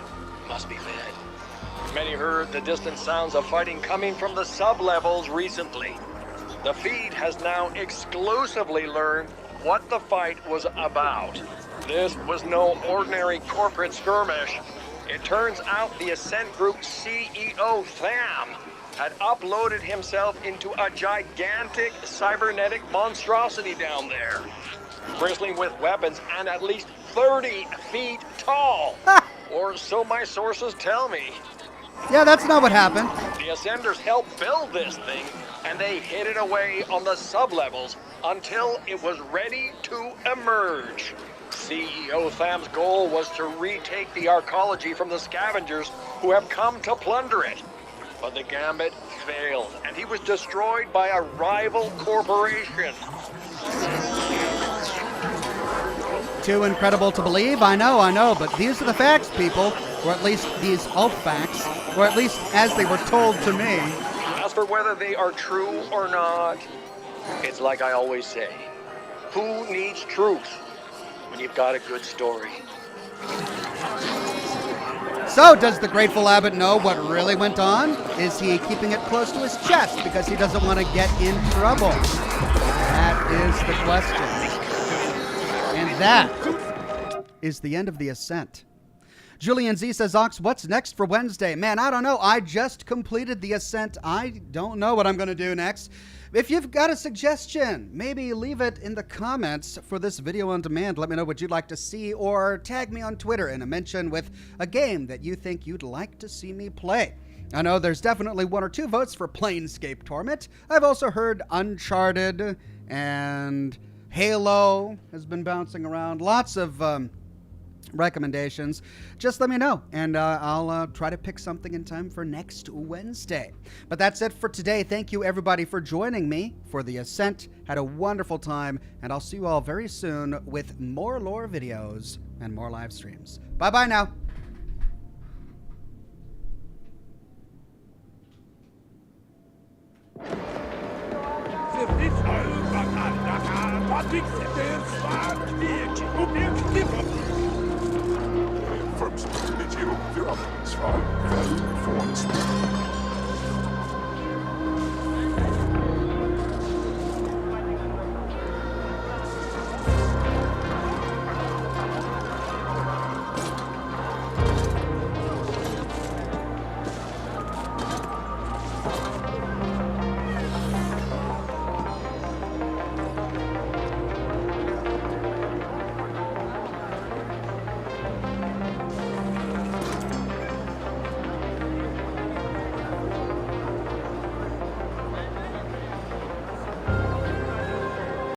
must be fed. Many heard the distant sounds of fighting coming from the sub-levels recently. The feed has now exclusively learned what the fight was about. This was no ordinary corporate skirmish. It turns out the Ascent Group CEO, Tham, had uploaded himself into a gigantic cybernetic monstrosity down there, bristling with weapons and at least 30 feet tall. Or so my sources tell me. Yeah, that's not what happened. The Ascenders helped build this thing, and they hid it away on the sub-levels until it was ready to emerge. CEO Tham's goal was to retake the arcology from the scavengers who have come to plunder it. But the gambit failed, and he was destroyed by a rival corporation. too incredible to believe. I know, but these are the facts, people. Or at least these alt facts. Or at least as they were told to me. As for whether they are true or not, it's like I always say. Who needs truth when you've got a good story? So, does the Grateful Abbot know what really went on? Is he keeping it close to his chest because he doesn't want to get in trouble? That is the question. And that is the end of the Ascent. Julian Z says, Ox, what's next for Wednesday? Man, I don't know. I just completed the Ascent. I don't know what I'm going to do next. If you've got a suggestion, maybe leave it in the comments for this video on demand. Let me know what you'd like to see, or tag me on Twitter in a mention with a game that you think you'd like to see me play. I know there's definitely 1 or 2 votes for Planescape Torment. I've also heard Uncharted and Halo has been bouncing around. Lots of recommendations. Just let me know, and I'll try to pick something in time for next Wednesday. But that's it for today. Thank you, everybody, for joining me for the Ascent. Had a wonderful time, and I'll see you all very soon with more lore videos and more live streams. Bye-bye now. Mit you, wir haben 2 Wellen vor uns.